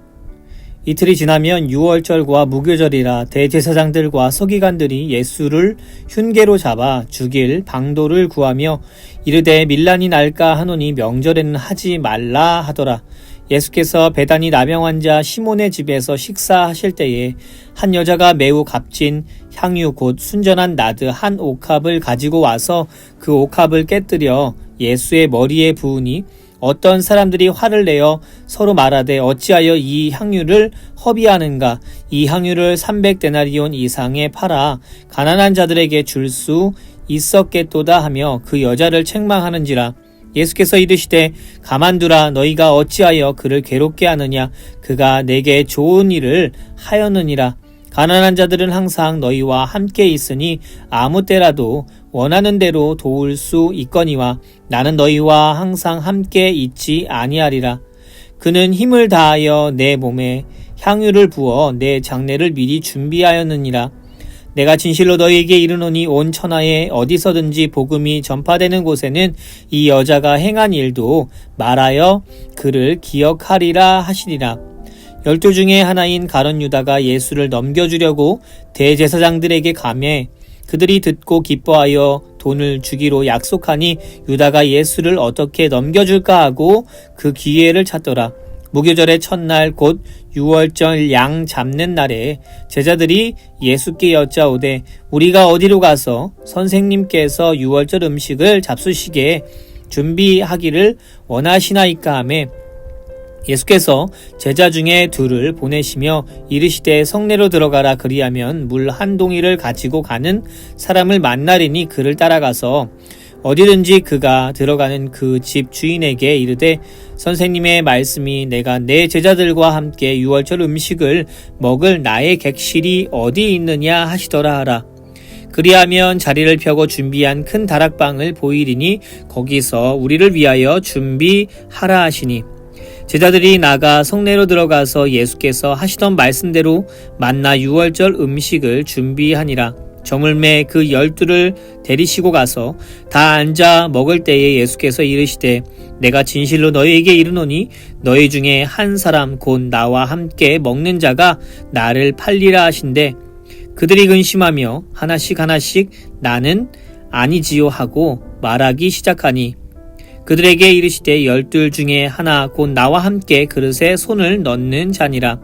이틀이 지나면 유월절과 무교절이라 대제사장들과 서기관들이 예수를 흉계로 잡아 죽일 방도를 구하며 이르되 밀란이 날까 하노니 명절에는 하지 말라 하더라. 예수께서 베다니 나병 환자 시몬의 집에서 식사하실 때에 한 여자가 매우 값진 향유 곧 순전한 나드 한 옥합을 가지고 와서 그 옥합을 깨뜨려 예수의 머리에 부으니, 어떤 사람들이 화를 내어 서로 말하되 어찌하여 이 향유를 허비하는가? 이 향유를 300데나리온 이상에 팔아 가난한 자들에게 줄 수 있었겠도다 하며 그 여자를 책망하는지라. 예수께서 이르시되 가만두라. 너희가 어찌하여 그를 괴롭게 하느냐? 그가 내게 좋은 일을 하였느니라. 가난한 자들은 항상 너희와 함께 있으니 아무 때라도 원하는 대로 도울 수 있거니와 나는 너희와 항상 함께 있지 아니하리라. 그는 힘을 다하여 내 몸에 향유를 부어 내 장례를 미리 준비하였느니라. 내가 진실로 너희에게 이르노니 온 천하에 어디서든지 복음이 전파되는 곳에는 이 여자가 행한 일도 말하여 그를 기억하리라 하시리라. 12 중에 하나인 가룟 유다가 예수를 넘겨주려고 대제사장들에게 가매 그들이 듣고 기뻐하여 돈을 주기로 약속하니 유다가 예수를 어떻게 넘겨줄까 하고 그 기회를 찾더라. 무교절의 첫날 곧 유월절 양 잡는 날에 제자들이 예수께 여짜오되 우리가 어디로 가서 선생님께서 유월절 음식을 잡수시게 준비하기를 원하시나이까 하매, 예수께서 제자 중에 둘을 보내시며 이르시되 성내로 들어가라. 그리하면 물 한 동이를 가지고 가는 사람을 만나리니 그를 따라가서 어디든지 그가 들어가는 그 집 주인에게 이르되 선생님의 말씀이 내가 내 제자들과 함께 유월절 음식을 먹을 나의 객실이 어디 있느냐 하시더라 하라. 그리하면 자리를 펴고 준비한 큰 다락방을 보이리니 거기서 우리를 위하여 준비하라 하시니, 제자들이 나가 성내로 들어가서 예수께서 하시던 말씀대로 만나 유월절 음식을 준비하니라. 저물매 그 12를 데리시고 가서 다 앉아 먹을 때에 예수께서 이르시되 내가 진실로 너희에게 이르노니 너희 중에 한 사람 곧 나와 함께 먹는 자가 나를 팔리라 하신대. 그들이 근심하며 하나씩 나는 아니지요 하고 말하기 시작하니, 그들에게 이르시되 12 중에 하나 곧 나와 함께 그릇에 손을 넣는 자니라.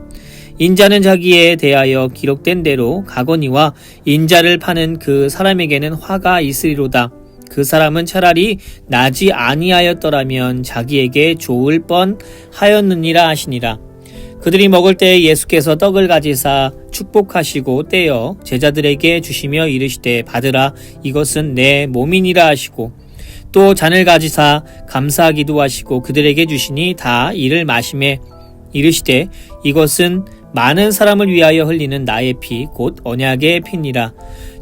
인자는 자기에 대하여 기록된 대로 가거니와 인자를 파는 그 사람에게는 화가 있으리로다. 그 사람은 차라리 나지 아니하였더라면 자기에게 좋을 뻔하였느니라 하시니라. 그들이 먹을 때에 예수께서 떡을 가지사 축복하시고 떼어 제자들에게 주시며 이르시되 받으라. 이것은 내 몸이니라 하시고, 또 잔을 가지사 감사하기도 하시고 그들에게 주시니 다 이를 마시매 이르시되 이것은 많은 사람을 위하여 흘리는 나의 피 곧 언약의 피니라.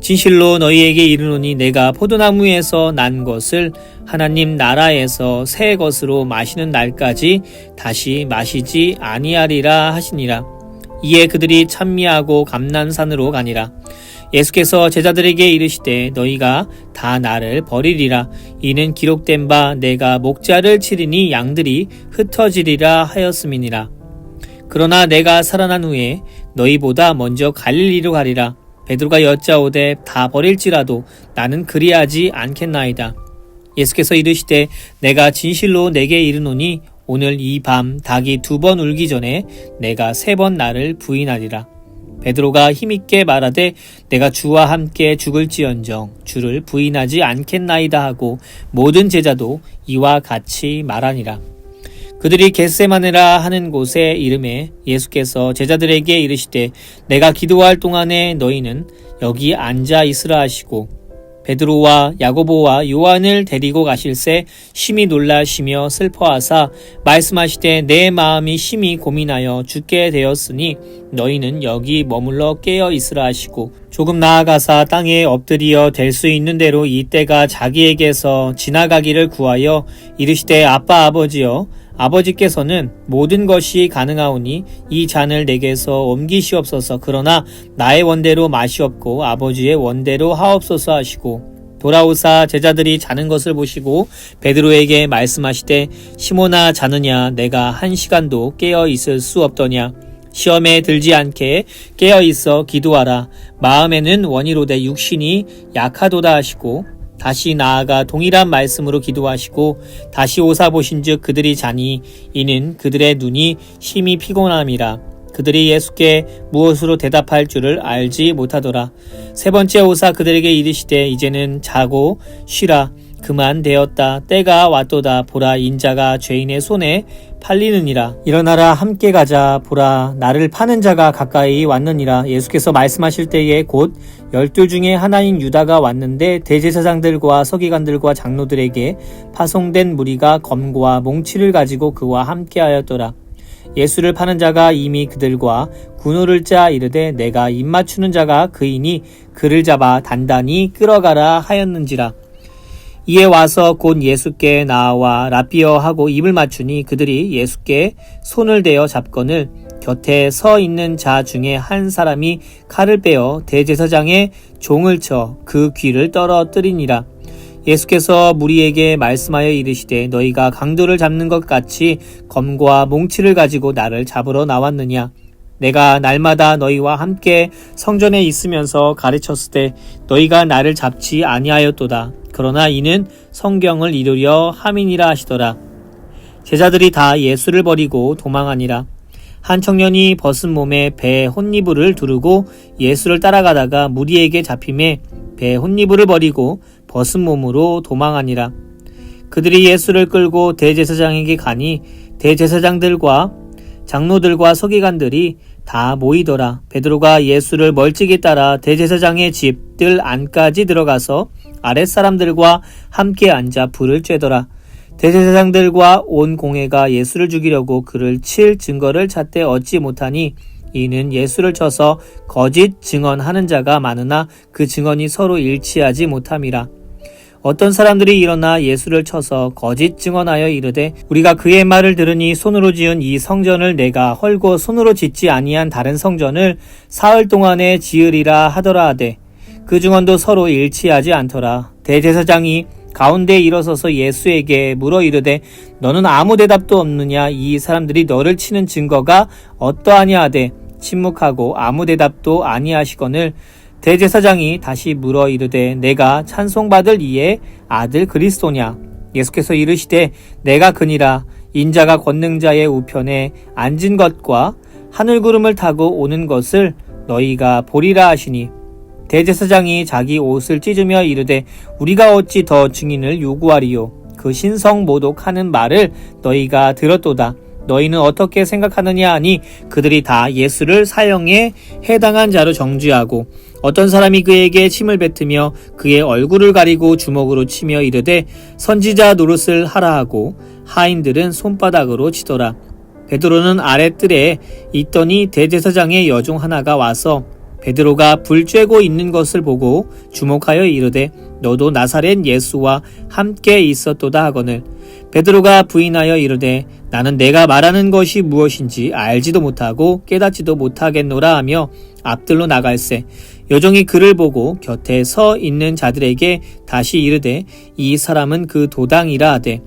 진실로 너희에게 이르노니 내가 포도나무에서 난 것을 하나님 나라에서 새 것으로 마시는 날까지 다시 마시지 아니하리라 하시니라. 이에 그들이 찬미하고 감난산으로 가니라. 예수께서 제자들에게 이르시되 너희가 다 나를 버리리라. 이는 기록된 바 내가 목자를 치리니 양들이 흩어지리라 하였음이니라. 그러나 내가 살아난 후에 너희보다 먼저 갈릴리로 가리라. 베드로가 여짜오되 다 버릴지라도 나는 그리하지 않겠나이다. 예수께서 이르시되 내가 진실로 내게 이르노니 오늘 이 밤 닭이 2번 울기 전에 내가 3번 나를 부인하리라. 베드로가 힘있게 말하되 내가 주와 함께 죽을지언정 주를 부인하지 않겠나이다 하고 모든 제자도 이와 같이 말하니라. 그들이 겟세마네라 하는 곳에 이름에 예수께서 제자들에게 이르시되 내가 기도할 동안에 너희는 여기 앉아 있으라 하시고, 베드로와 야고보와 요한을 데리고 가실새 심히 놀라시며 슬퍼하사 말씀하시되 내 마음이 심히 고민하여 죽게 되었으니 너희는 여기 머물러 깨어 있으라 하시고 조금 나아가사 땅에 엎드리어 될 수 있는 대로 이 때가 자기에게서 지나가기를 구하여 이르시되 아빠 아버지여 아버지께서는 모든 것이 가능하오니 이 잔을 내게서 옮기시옵소서. 그러나 나의 원대로 마시옵고 아버지의 원대로 하옵소서 하시고 돌아오사 제자들이 자는 것을 보시고 베드로에게 말씀하시되 시몬아 자느냐 내가 1시간도 깨어 있을 수 없더냐 시험에 들지 않게 깨어 있어 기도하라 마음에는 원이로되 육신이 약하도다 하시고 다시 나아가 동일한 말씀으로 기도하시고 다시 오사 보신즉 그들이 자니 이는 그들의 눈이 심히 피곤함이라 그들이 예수께 무엇으로 대답할 줄을 알지 못하더라. 세 번째 오사 그들에게 이르시되 이제는 자고 쉬라 그만 되었다 때가 왔도다 보라 인자가 죄인의 손에 팔리느니라. 일어나라 함께 가자 보라 나를 파는 자가 가까이 왔느니라. 예수께서 말씀하실 때에 곧 12 중에 하나인 유다가 왔는데 대제사장들과 서기관들과 장로들에게 파송된 무리가 검과 몽치를 가지고 그와 함께 하였더라. 예수를 파는 자가 이미 그들과 군호를 짜 이르되 내가 입맞추는 자가 그이니 그를 잡아 단단히 끌어가라 하였는지라. 이에 와서 곧 예수께 나와 라삐어 하고 입을 맞추니 그들이 예수께 손을 대어 잡거늘 곁에 서 있는 자 중에 한 사람이 칼을 빼어 대제사장의 종을 쳐 그 귀를 떨어뜨리니라. 예수께서 무리에게 말씀하여 이르시되 너희가 강도를 잡는 것 같이 검과 몽치를 가지고 나를 잡으러 나왔느냐. 내가 날마다 너희와 함께 성전에 있으면서 가르쳤을 때 너희가 나를 잡지 아니하였도다. 그러나 이는 성경을 이루려 함이니라 하시더라. 제자들이 다 예수를 버리고 도망하니라. 한 청년이 벗은 몸에 배 혼니부를 두르고 예수를 따라가다가 무리에게 잡힘에 배 혼니부를 버리고 벗은 몸으로 도망하니라. 그들이 예수를 끌고 대제사장에게 가니 대제사장들과 장로들과 서기관들이 다 모이더라. 베드로가 예수를 멀찍이 따라 대제사장의 집들 안까지 들어가서 아랫사람들과 함께 앉아 불을 쬐더라. 대제사장들과 온 공회가 예수를 죽이려고 그를 칠 증거를 찾되 얻지 못하니 이는 예수를 쳐서 거짓 증언하는 자가 많으나 그 증언이 서로 일치하지 못함이라. 어떤 사람들이 일어나 예수를 쳐서 거짓 증언하여 이르되 우리가 그의 말을 들으니 손으로 지은 이 성전을 내가 헐고 손으로 짓지 아니한 다른 성전을 사흘 동안에 지으리라 하더라 하되 그 증언도 서로 일치하지 않더라. 대제사장이 가운데 일어서서 예수에게 물어 이르되 너는 아무 대답도 없느냐. 이 사람들이 너를 치는 증거가 어떠하냐 하되 침묵하고 아무 대답도 아니하시거늘 대제사장이 다시 물어 이르되 내가 찬송받을 이의 아들 그리스도냐. 예수께서 이르시되 내가 그니라. 인자가 권능자의 우편에 앉은 것과 하늘구름을 타고 오는 것을 너희가 보리라 하시니 대제사장이 자기 옷을 찢으며 이르되 우리가 어찌 더 증인을 요구하리요. 그 신성 모독하는 말을 너희가 들었도다. 너희는 어떻게 생각하느냐 하니 그들이 다 예수를 사형에 해당한 자로 정죄하고 어떤 사람이 그에게 침을 뱉으며 그의 얼굴을 가리고 주먹으로 치며 이르되 선지자 노릇을 하라 하고 하인들은 손바닥으로 치더라. 베드로는 아랫뜰에 있더니 대제사장의 여종 하나가 와서 베드로가 불 쬐고 있는 것을 보고 주목하여 이르되 너도 나사렛 예수와 함께 있었도다 하거늘 베드로가 부인하여 이르되 나는 내가 말하는 것이 무엇인지 알지도 못하고 깨닫지도 못하겠노라 하며 앞들로 나갈새 여종이 그를 보고 곁에 서 있는 자들에게 다시 이르되 이 사람은 그 도당이라 하되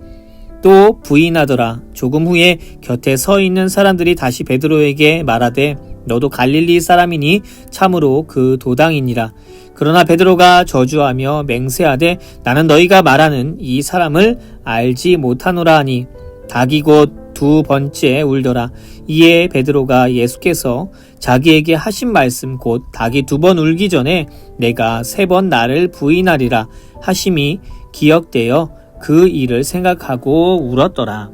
또 부인하더라. 조금 후에 곁에 서 있는 사람들이 다시 베드로에게 말하되 너도 갈릴리 사람이니 참으로 그 도당이니라. 그러나 베드로가 저주하며 맹세하되 나는 너희가 말하는 이 사람을 알지 못하노라 하니 닭이 곧 2번째 울더라. 이에 베드로가 예수께서 자기에게 하신 말씀 곧 닭이 2번 울기 전에 내가 3번 나를 부인하리라 하심이 기억되어 그 일을 생각하고 울었더라.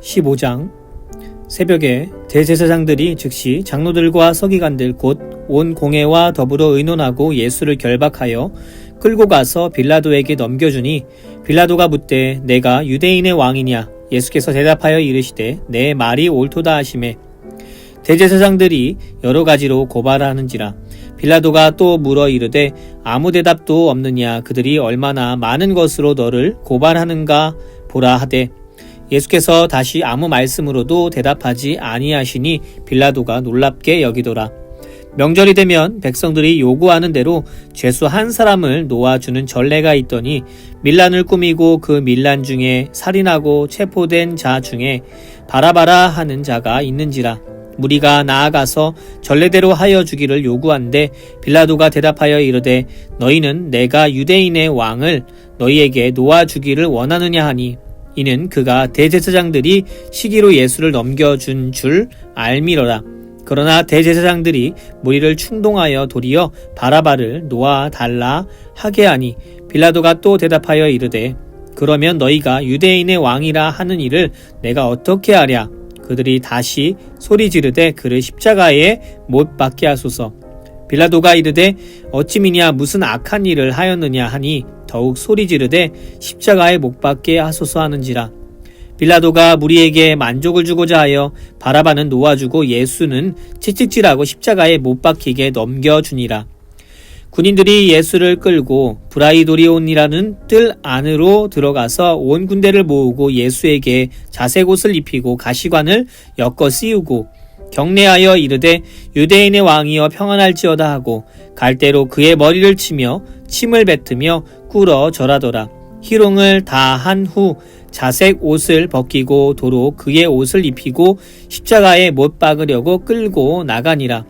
15장 새벽에 대제사장들이 즉시 장로들과 서기관들 곧 온 공회와 더불어 의논하고 예수를 결박하여 끌고 가서 빌라도에게 넘겨주니 빌라도가 묻되 내가 유대인의 왕이냐? 예수께서 대답하여 이르시되 내 말이 옳도다 하시매 대제사장들이 여러 가지로 고발하는지라. 빌라도가 또 물어 이르되 아무 대답도 없느냐? 그들이 얼마나 많은 것으로 너를 고발하는가 보라 하되 예수께서 다시 아무 말씀으로도 대답하지 아니하시니 빌라도가 놀랍게 여기더라. 명절이 되면 백성들이 요구하는 대로 죄수 한 사람을 놓아주는 전례가 있더니 밀란을 꾸미고 그 밀란 중에 살인하고 체포된 자 중에 바라바라 하는 자가 있는지라. 무리가 나아가서 전례대로 하여 주기를 요구한데 빌라도가 대답하여 이르되 너희는 내가 유대인의 왕을 너희에게 놓아주기를 원하느냐 하니 이는 그가 대제사장들이 시기로 예수를 넘겨준 줄 알미러라. 그러나 대제사장들이 무리를 충동하여 도리어 바라바를 놓아달라 하게 하니 빌라도가 또 대답하여 이르되 그러면 너희가 유대인의 왕이라 하는 일을 내가 어떻게 하랴? 그들이 다시 소리 지르되 그를 십자가에 못 박게 하소서. 빌라도가 이르되 어찌미냐 무슨 악한 일을 하였느냐 하니 더욱 소리 지르되 십자가에 못 박게 하소서 하는지라. 빌라도가 무리에게 만족을 주고자 하여 바라바는 놓아주고 예수는 채찍질하고 십자가에 못 박히게 넘겨주니라. 군인들이 예수를 끌고 브라이도리온이라는 뜰 안으로 들어가서 온 군대를 모으고 예수에게 자색옷을 입히고 가시관을 엮어 씌우고 경례하여 이르되 유대인의 왕이여 평안할지어다 하고 갈대로 그의 머리를 치며 침을 뱉으며 꿇어 절하더라. 희롱을 다 한 후 자색 옷을 벗기고 도로 그의 옷을 입히고 십자가에 못 박으려고 끌고 나가니라.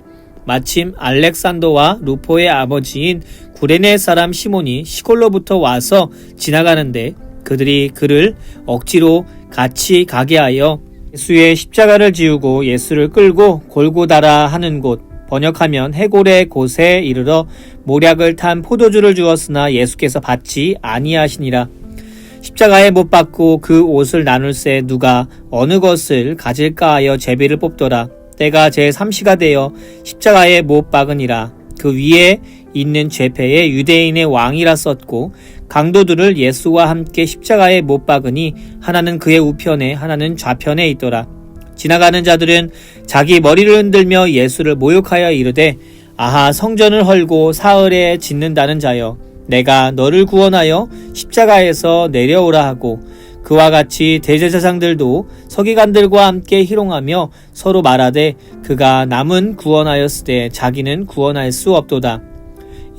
마침 알렉산더와 루포의 아버지인 구레네 사람 시몬이 시골로부터 와서 지나가는데 그들이 그를 억지로 같이 가게 하여 예수의 십자가를 지우고 예수를 끌고 골고다라 하는 곳 번역하면 해골의 곳에 이르러 모략을 탄 포도주를 주었으나 예수께서 받지 아니하시니라. 십자가에 못 박고 그 옷을 나눌새 누가 어느 것을 가질까 하여 제비를 뽑더라. 때가 제3시가 되어 십자가에 못 박으니라. 그 위에 있는 죄패에 유대인의 왕이라 썼고 강도들을 예수와 함께 십자가에 못 박으니 하나는 그의 우편에 하나는 좌편에 있더라. 지나가는 자들은 자기 머리를 흔들며 예수를 모욕하여 이르되 아하 성전을 헐고 사흘에 짓는다는 자여 내가 너를 구원하여 십자가에서 내려오라 하고 그와 같이 대제사장들도 서기관들과 함께 희롱하며 서로 말하되 그가 남은 구원하였으되 자기는 구원할 수 없도다.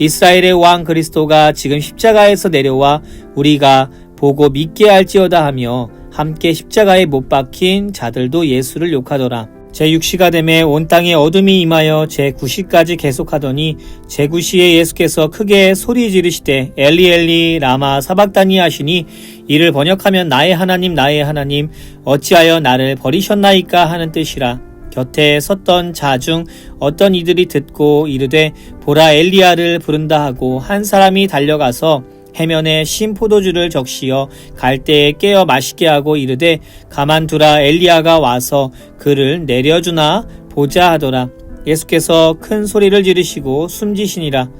이스라엘의 왕 그리스도가 지금 십자가에서 내려와 우리가 보고 믿게 할지어다 하며 함께 십자가에 못 박힌 자들도 예수를 욕하더라. 제6시가 되매 온 땅에 어둠이 임하여 제9시까지 계속하더니 제9시에 예수께서 크게 소리 지르시되 엘리 엘리 라마 사박다니 하시니 이를 번역하면 나의 하나님 어찌하여 나를 버리셨나이까 하는 뜻이라. 곁에 섰던 자 중 어떤 이들이 듣고 이르되 보라 엘리야를 부른다 하고 한 사람이 달려가서 해면에 신 포도주를 적시어 갈대에 깨어 마시게 하고 이르되 가만두라 엘리야가 와서 그를 내려주나 보자 하더라. 예수께서 큰 소리를 지르시고 숨지시니라.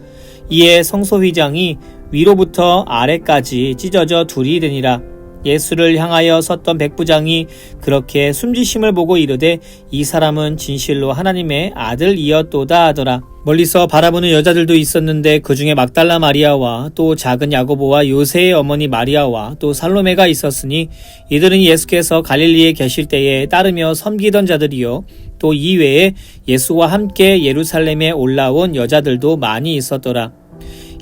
이에 성소휘장이 위로부터 아래까지 찢어져 둘이 되니라. 예수를 향하여 섰던 백부장이 그렇게 숨지심을 보고 이르되 이 사람은 진실로 하나님의 아들이었도다 하더라. 멀리서 바라보는 여자들도 있었는데 그 중에 막달라 마리아와 또 작은 야고보와 요새의 어머니 마리아와 또 살로메가 있었으니 이들은 예수께서 갈릴리에 계실 때에 따르며 섬기던 자들이요 또 이외에 예수와 함께 예루살렘에 올라온 여자들도 많이 있었더라.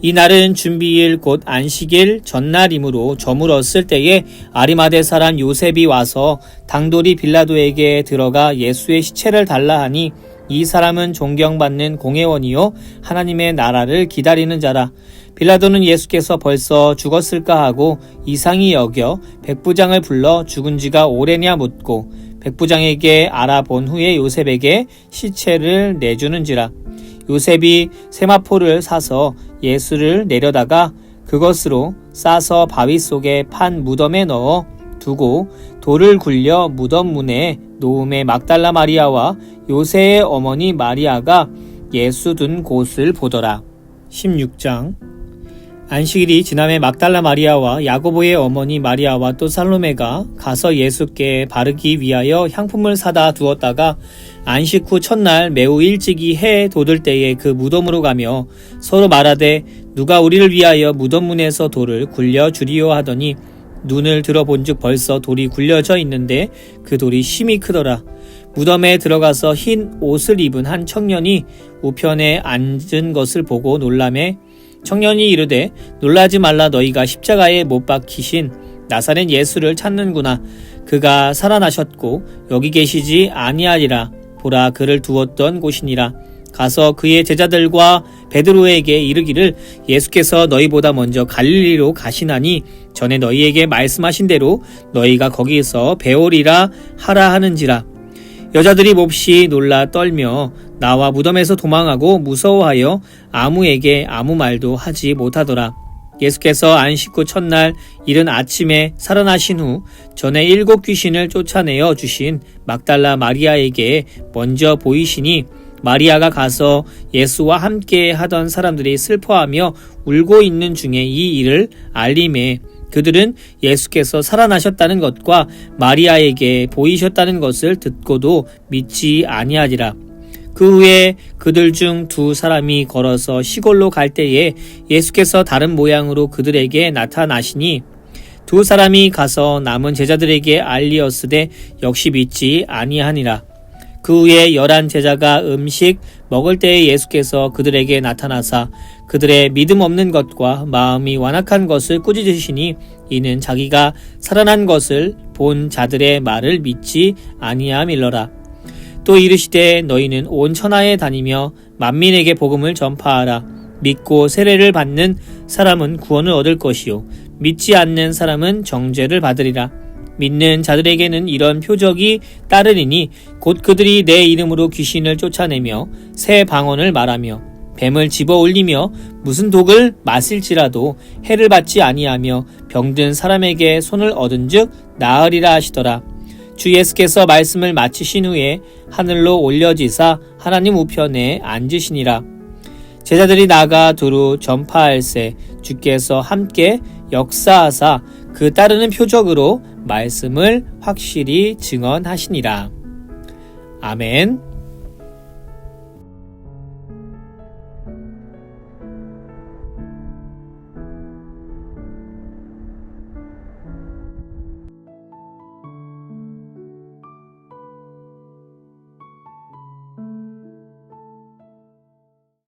이 날은 준비일 곧 안식일 전날이므로 저물었을 때에 아리마대 사람 요셉이 와서 당돌이 빌라도에게 들어가 예수의 시체를 달라 하니 이 사람은 존경받는 공회원이요 하나님의 나라를 기다리는 자라. 빌라도는 예수께서 벌써 죽었을까 하고 이상히 여겨 백부장을 불러 죽은 지가 오래냐 묻고 백부장에게 알아본 후에 요셉에게 시체를 내주는지라. 요셉이 세마포를 사서 예수를 내려다가 그것으로 싸서 바위 속에 판 무덤에 넣어 두고 돌을 굴려 무덤 문에 놓음에 막달라 마리아와 요새의 어머니 마리아가 예수 둔 곳을 보더라. 16장. 안식일이 지남에 막달라 마리아와 야고보의 어머니 마리아와 또 살로메가 가서 예수께 바르기 위하여 향품을 사다 두었다가 안식 후 첫날 매우 일찍이 해 돋을 때에 그 무덤으로 가며 서로 말하되 누가 우리를 위하여 무덤 문에서 돌을 굴려 주리요 하더니 눈을 들어본즉 벌써 돌이 굴려져 있는데 그 돌이 심히 크더라. 무덤에 들어가서 흰 옷을 입은 한 청년이 우편에 앉은 것을 보고 놀라매 청년이 이르되 놀라지 말라. 너희가 십자가에 못 박히신 나사렛 예수를 찾는구나. 그가 살아나셨고 여기 계시지 아니하리라. 보라, 그를 두었던 곳이니라. 가서 그의 제자들과 베드로에게 이르기를 예수께서 너희보다 먼저 갈릴리로 가시나니 전에 너희에게 말씀하신 대로 너희가 거기서 배우리라 하라 하는지라. 여자들이 몹시 놀라 떨며 나와 무덤에서 도망하고 무서워하여 아무에게 아무 말도 하지 못하더라. 예수께서 안식 후 첫날 이른 아침에 살아나신 후 전에 7 귀신을 쫓아내어 주신 막달라 마리아에게 먼저 보이시니 마리아가 가서 예수와 함께 하던 사람들이 슬퍼하며 울고 있는 중에 이 일을 알림해 그들은 예수께서 살아나셨다는 것과 마리아에게 보이셨다는 것을 듣고도 믿지 아니하리라. 그 후에 그들 중 2 사람이 걸어서 시골로 갈 때에 예수께서 다른 모양으로 그들에게 나타나시니 2 사람이 가서 남은 제자들에게 알리었으되 역시 믿지 아니하니라. 그 후에 11 제자가 음식 먹을 때에 예수께서 그들에게 나타나사 그들의 믿음 없는 것과 마음이 완악한 것을 꾸짖으시니 이는 자기가 살아난 것을 본 자들의 말을 믿지 아니함일러라. 또 이르시되 너희는 온 천하에 다니며 만민에게 복음을 전파하라. 믿고 세례를 받는 사람은 구원을 얻을 것이요 믿지 않는 사람은 정죄를 받으리라. 믿는 자들에게는 이런 표적이 따르리니 곧 그들이 내 이름으로 귀신을 쫓아내며 새 방언을 말하며 뱀을 집어 올리며 무슨 독을 마실지라도 해를 받지 아니하며 병든 사람에게 손을 얻은즉 나으리라 하시더라. 주 예수께서 말씀을 마치신 후에 하늘로 올려지사 하나님 우편에 앉으시니라. 제자들이 나가 두루 전파할세 주께서 함께 역사하사 그 따르는 표적으로 말씀을 확실히 증언하시니라. 아멘.